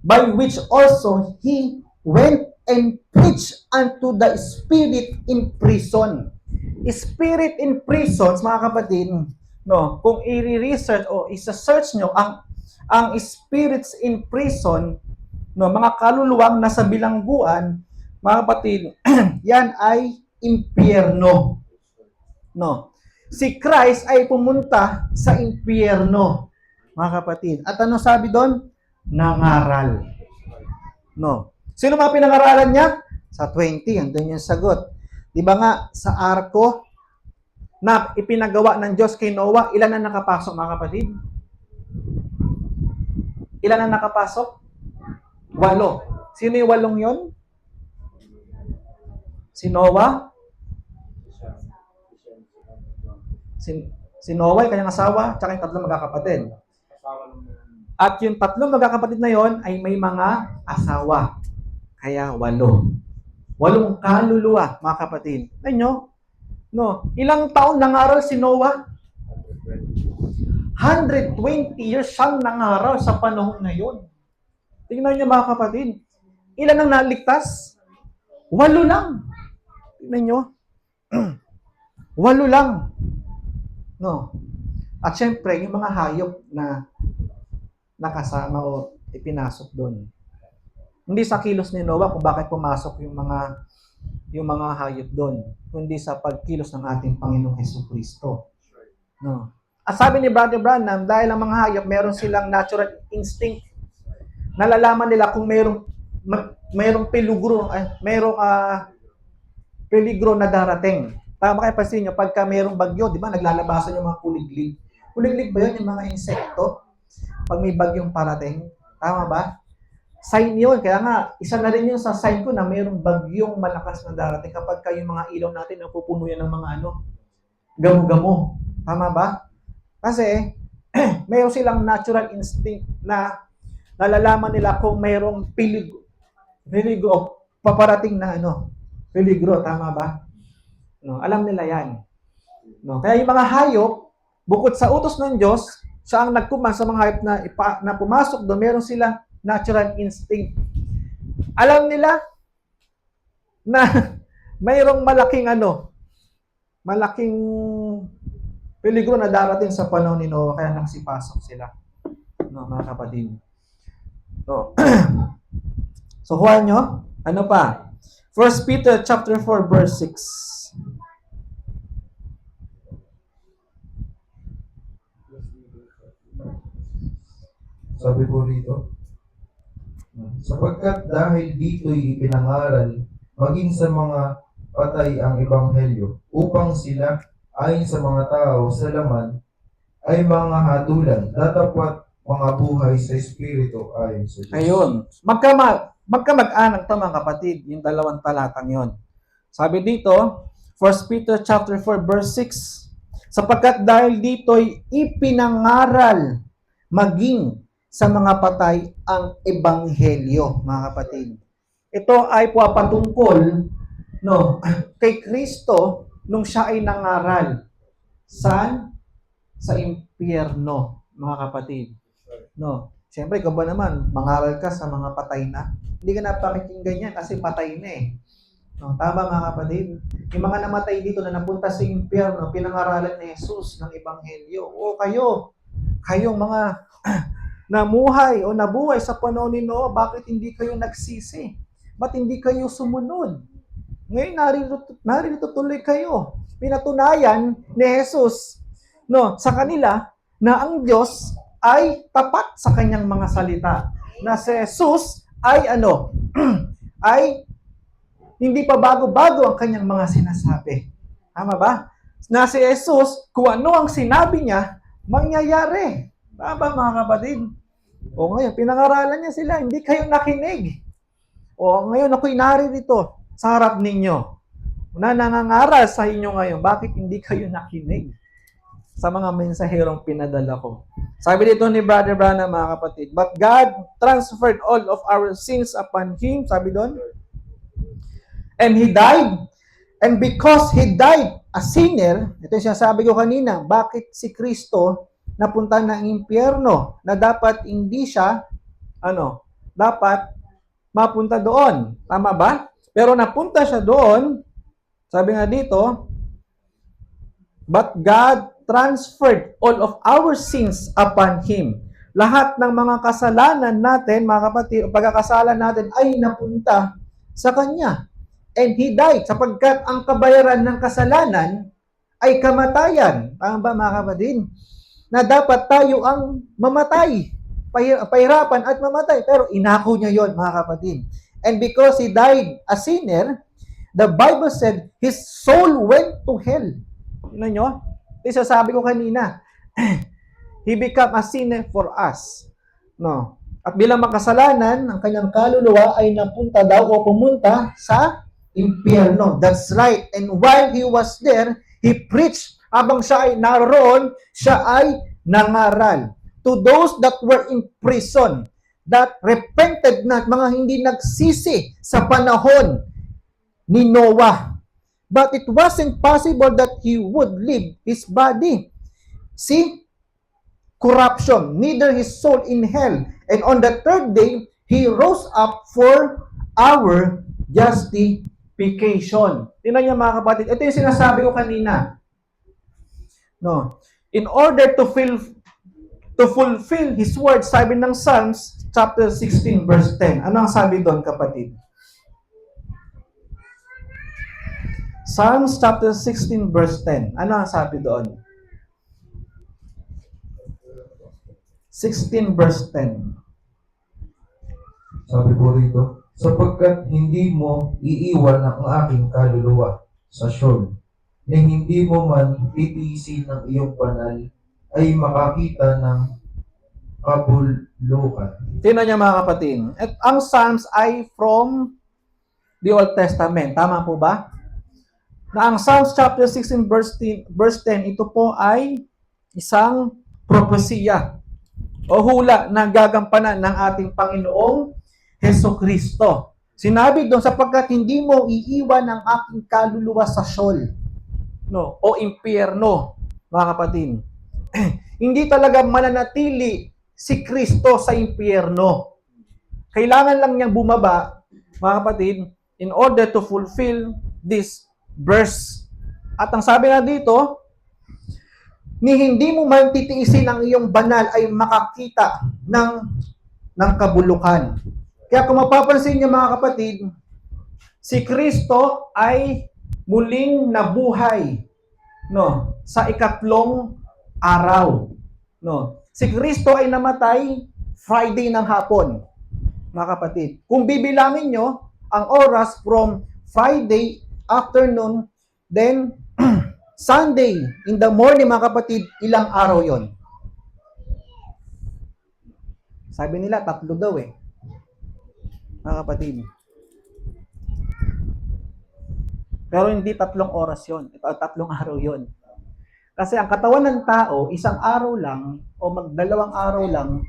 by which also He went and preached unto the spirit in prison. Spirit in prisons, mga kapatid, no, kung i-research o isa-search nyo ang spirits in prison, no, mga kaluluwang nasa bilangguan, mga kapatid, yan ay impyerno. No. Si Christ ay pumunta sa impyerno, mga kapatid. At ano sabi doon? Nangaral. No. Sino mga pinangaralan niya? Sa 20, andun yung sagot. Di ba nga, sa arko, na ipinagawa ng Diyos kay Noah, ilan ang nakapasok, mga kapatid? Ilan ang nakapasok? 8. Sino yung 8 yon? Si Noah? Si Noah, yung kanyang asawa, tsaka yung 3 magkakapatid. At yung 3 magkakapatid na yon ay may mga asawa. Kaya 8. 8 kaluluwa, mga kapatid. Ayun nyo? No. Ilang taon nangaral si Noah? 120 years siyang nangaral sa panahon na yon. Tingnan niyo, mga kapatid. Ilan ang naligtas? 8 lang. Tingnan niyo. 8 lang. No. At syempre, yung mga hayop na nakasama o ipinasok doon. Hindi sa kilos ni Noah kung bakit pumasok yung mga hayop doon, kundi sa pagkilos ng ating Panginoong Hesukristo. No. At sabi ni Brother Branham, dahil ang mga hayop, meron silang natural instinct. Nalalaman nila kung mayroong peligro na darating. Tama kayo, pansin nyo, pagka mayroong bagyo, di ba, naglalabasan yung mga kuliglig. Kuliglig ba yun, yung mga insekto? Pag may bagyong parating, tama ba? Sign yun. Kaya nga, isa na rin yun sa sign ko na mayroong bagyong malakas na darating kapag yung mga ilaw natin napupuno yan ng mga gamo-gamo. Tama ba? Kasi, mayroon silang natural instinct na nalalaman nila kung mayroong peligro, paparating na peligro. Tama ba? No, alam nila yan. No, kaya yung mga hayop, bukod sa utos ng Diyos, siya ang nagkuman sa mga hayop na pumasok doon, meron silang natural instinct. Alam nila na mayroong malaking peligro na darating sa panahon ni Noah, kaya nagsipasok sila. No, mga kapatid. So, so huwag nyo, ano pa? 1 Peter chapter 4 verse 6. Sabi po rito, sapagkat dahil dito'y ipinangaral maging sa mga patay ang ebanghelyo upang sila ayon sa mga tao sa laman ay mga hatulan, datapwat mga buhay sa Espiritu ayon sa Diyos. Ayun. Magkamag-anak to, mga kapatid, yung 2 talatang yon. Sabi dito, 1 Peter chapter 4 verse 6, sapagkat dahil dito'y ipinangaral maging sa mga patay ang ebanghelyo, mga kapatid. Ito ay patungkol kay Kristo nung siya ay nangaral. Saan? Sa impyerno, mga kapatid. No. Siyempre, ikaw ba naman, mangaral ka sa mga patay na? Hindi ka na pakikinggan yan kasi patay na eh. No, tama, mga kapatid. Yung mga namatay dito na napunta sa impyerno, pinangaralan ni Jesus ng ebanghelyo. O kayong mga namuhay o nabuhay sa panahon ni Noah, bakit hindi kayo nagsisi? Ba't hindi kayo sumunod? Ngayon, narito tuloy kayo. Pinatunayan ni Jesus sa kanila na ang Diyos ay tapat sa kanyang mga salita. Na si Jesus ay ay hindi pa bago-bago ang kanyang mga sinasabi. Tama ba? Na si Jesus, kung ano ang sinabi niya, mangyayari. Tama, mga kapatid? O ngayon, pinangaralan niya sila, hindi kayo nakinig. O ngayon, ako'y naririto sa harap ninyo na nangangaral sa inyo ngayon, bakit hindi kayo nakinig sa mga mensaherong pinadala ko? Sabi dito ni Brother Branham, mga kapatid, but God transferred all of our sins upon Him, sabi doon, and He died, and because He died a sinner, ito yung sabi ko kanina, bakit si Kristo napunta ng impyerno na dapat hindi siya dapat mapunta doon. Tama ba? Pero napunta siya doon, sabi nga dito, but God transferred all of our sins upon Him. Lahat ng mga kasalanan natin, mga kapatid, o pagkakasalan natin ay napunta sa Kanya. And He died, sapagkat ang kabayaran ng kasalanan ay kamatayan. Tama ba, mga kapatid? Na dapat tayo ang mamatay, pahirapan at mamatay. Pero inako niya yon, mga kapatid. And because He died a sinner, the Bible said His soul went to hell. Tingnan nyo? Ito yung sabi ko kanina. He became a sinner for us. No. At bilang makasalanan, ang kanyang kaluluwa ay napunta daw o pumunta sa impyerno. That's right. And while he was there, he preached. Habang siya ay naroon, siya ay nangaral. To those that were in prison, that repented na, mga hindi nagsisi sa panahon ni Noah. But it wasn't possible that he would leave his body. See? Corruption, neither his soul in hell. And on the third day, he rose up for our justification. Tingnan niyo mga kapatid, ito yung sinasabi ko kanina. No. In order to fulfill his word, sabi ng Psalms chapter 16 verse 10. Ano ang sabi doon, kapatid? Psalms chapter 16 verse 10. Ano ang sabi doon? 16 verse 10. Sabi po rito, sapagkat hindi mo iiwan ang aking kaluluwa sa Sheol, na hindi mo man titiisin ng iyong banal ay makakita ng kabulukan. Tingnan niyo mga kapatid. At ang Psalms ay from the Old Testament. Tama po ba? Na ang Psalms chapter 16 verse 10, ito po ay isang propesiya o hula na gagampanan ng ating Panginoong Hesukristo. Sinabi doon, sapagkat hindi mo iiwan ang aking kaluluwa sa Sheol, no, o impyerno, mga kapatid. Hindi talaga mananatili si Kristo sa impyerno. Kailangan lang niyang bumaba, mga kapatid, in order to fulfill this verse. At ang sabi nga dito, ni hindi mo man titiisin ang iyong banal ay makakita ng kabulukan. Kaya kung mapapansin niyo mga kapatid, si Kristo ay muling nabuhay, no, sa ikatlong araw, no. Si Kristo ay namatay Friday ng hapon, mga kapatid. Kung bibilangin nyo ang oras from Friday afternoon, then Sunday in the morning, mga kapatid, ilang araw yon? Sabi nila, 3 daw eh. Mga kapatid. Pero hindi 3 oras yon. Ito, 3 araw yon. Kasi ang katawan ng tao, 1 araw lang o 2 araw lang,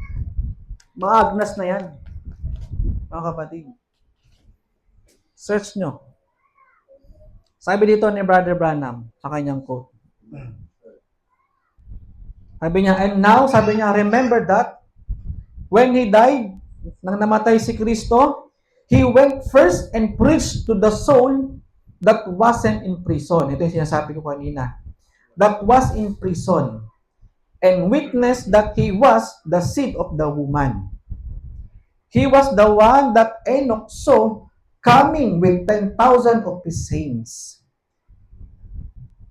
maagnas na yan. Mga kapatid. Search nyo. Sabi dito ni Brother Branham sa kanyang quote. Sabi niya, and now, sabi niya, remember that when he died, nang namatay si Kristo, he went first and preached to the soul that wasn't in prison. Ito yung sinasabi ko kanina. That was in prison. And witnessed that he was the seed of the woman. He was the one that Enoch saw coming with 10,000 of his saints.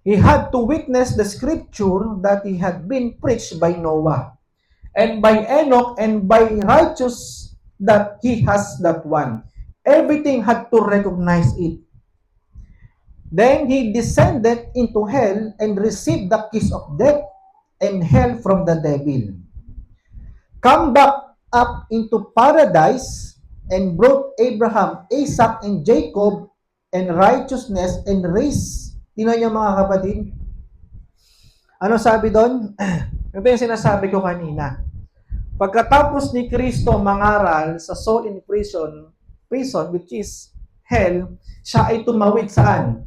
He had to witness the scripture that he had been preached by Noah, and by Enoch, and by righteous that he has that one. Everything had to recognize it. Then he descended into hell and received the kiss of death and hell from the devil. Come back up into paradise and brought Abraham, Isaac, and Jacob and righteousness and race. Tingnan niyo mga kapatid. Ano sabi doon? Ito yung sinasabi ko kanina. Pagkatapos ni Kristo mangaral sa soul in prison which is hell, siya ay tumawid saan?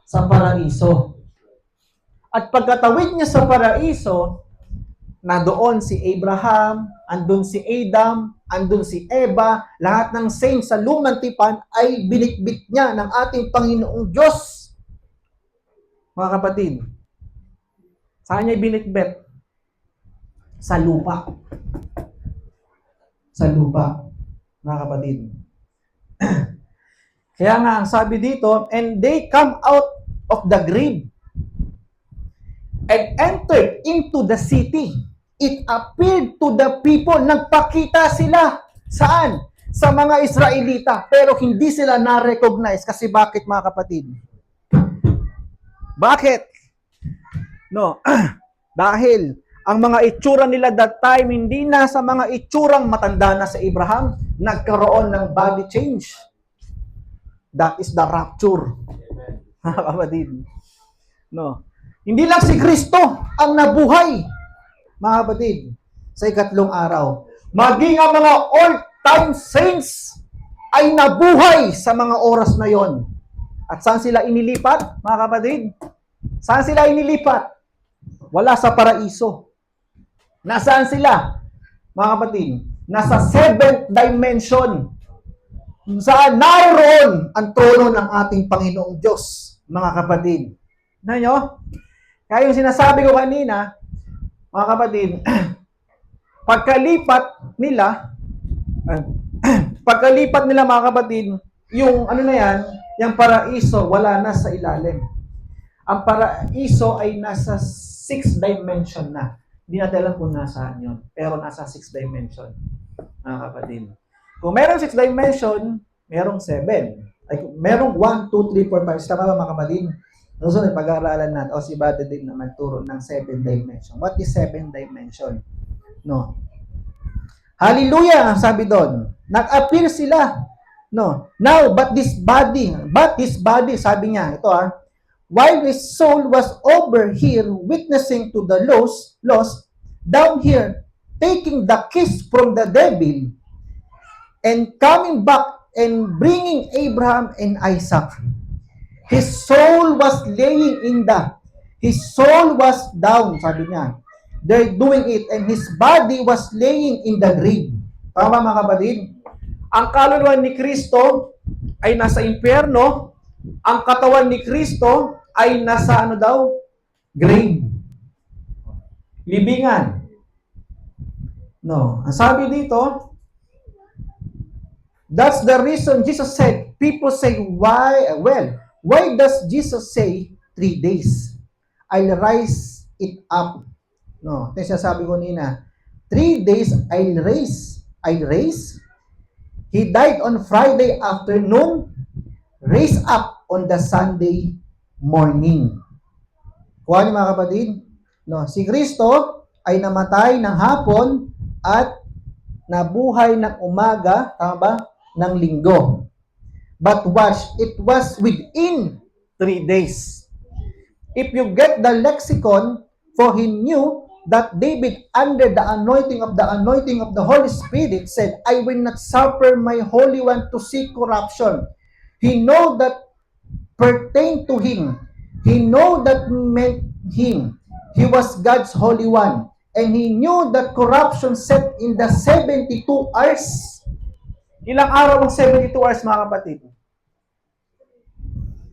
Sa paraiso. At pagkatawid niya sa paraiso, na doon si Abraham, andun si Adam, andun si Eva, lahat ng saints sa lumang tipan ay binitbit niya ng ating Panginoong Diyos. Mga kapatid, saan niya binitbit? Sa lupa. Sa lupa, mga kapatid. Kaya nga, ang sabi dito, and they come out of the grave and entered into the city. It appeared to the people. Nagpakita sila. Saan? Sa mga Israelita. Pero hindi sila na-recognize. Kasi bakit, mga kapatid? Bakit? No. Dahil ang mga itsura nila that time hindi na sa mga itsurang matanda na sa Abraham, nagkaroon ng body change. That is the rapture. Mga kapatid. No. Hindi lang si Kristo ang nabuhay, mga kapatid, sa ikatlong araw. Maging ang mga old-time saints ay nabuhay sa mga oras na yon. At saan sila inilipat, mga kapatid? Saan sila inilipat? Wala sa paraiso. Nasaan sila, mga kapatid? Nasa seventh dimension. Saan naroon ang trono ng ating Panginoong Diyos, mga kapatid. Na nyo? Kaya yung sinasabi ko kanina, mga kapatid, pagkalipat nila, mga kapatid, yung ano na yan, yung paraiso, wala na sa ilalim. Ang paraiso ay nasa 6th dimension na. Hindi natin alam kung nasaan yun. Pero nasa 6th dimension, mga kapatid. Kung merong 6th dimension, merong 7. Ay, merong 1, 2, 3, 4, 5. Tama ba, mga kapatid? Susunod, pag-aaralan natin. O si Brother Dave naman turo ng 7th dimension. What is 7th dimension? No. Hallelujah, sabi doon. Nag-appear sila. No. Now, but this body, sabi niya, ito while his soul was over here witnessing to the lost, down here, taking the kiss from the devil, and coming back and bringing Abraham and Isaac. His soul was down, sabi niya. They're doing it, and his body was laying in the grave. Tama, mga kapatid? Ang kaluluwa ni Kristo ay nasa impyerno, ang katawan ni Kristo ay nasa grave. Libingan. No. Ang sabi dito, that's the reason Jesus said, people say, why does Jesus say 3 days? I'll rise it up. No, ito yung sabi ko nina, 3 days I'll raise. He died on Friday afternoon, raised up on the Sunday morning. Kuha niyo, mga kapatid? No, si Kristo ay namatay ng hapon at nabuhay ng umaga, tama ba? Ng linggo. But watch, it was within 3 days. If you get the lexicon, for he knew that David, under the anointing of the Holy Spirit, said, I will not suffer my Holy One to see corruption. He know that pertained to him. He know that meant him. He was God's Holy One. And he knew that corruption set in the 72 hours. Ilang araw ang 72 hours, mga kapatid?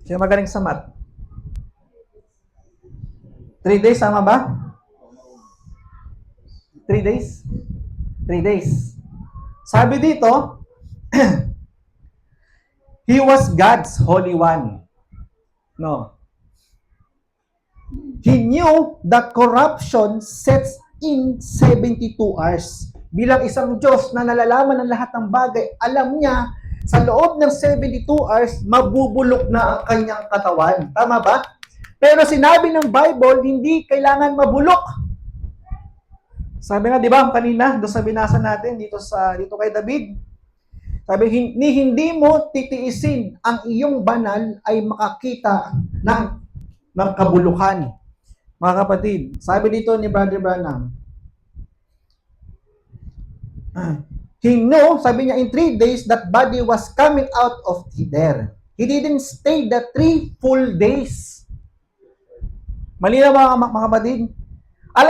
Sino magaling sa math? 3 days, tama ba? 3 days? 3 days. Sabi dito, he was God's Holy One. No. He knew that corruption sets in 72 hours. Bilang isang Diyos na nalalaman ng lahat ng bagay, alam niya, sa loob ng 72 hours, mabubulok na ang kanyang katawan. Tama ba? Pero sinabi ng Bible, hindi kailangan mabulok. Sabi nga, di ba, kanina, doon sa binasa natin, dito kay David, sabi, hindi mo titiisin ang iyong banal ay makakita ng kabulukan. Mga kapatid, sabi dito ni Brother Branham, he knew, sabi niya, in 3 days, that body was coming out of there. He didn't stay the 3 full days. Malinaw mga kapatid?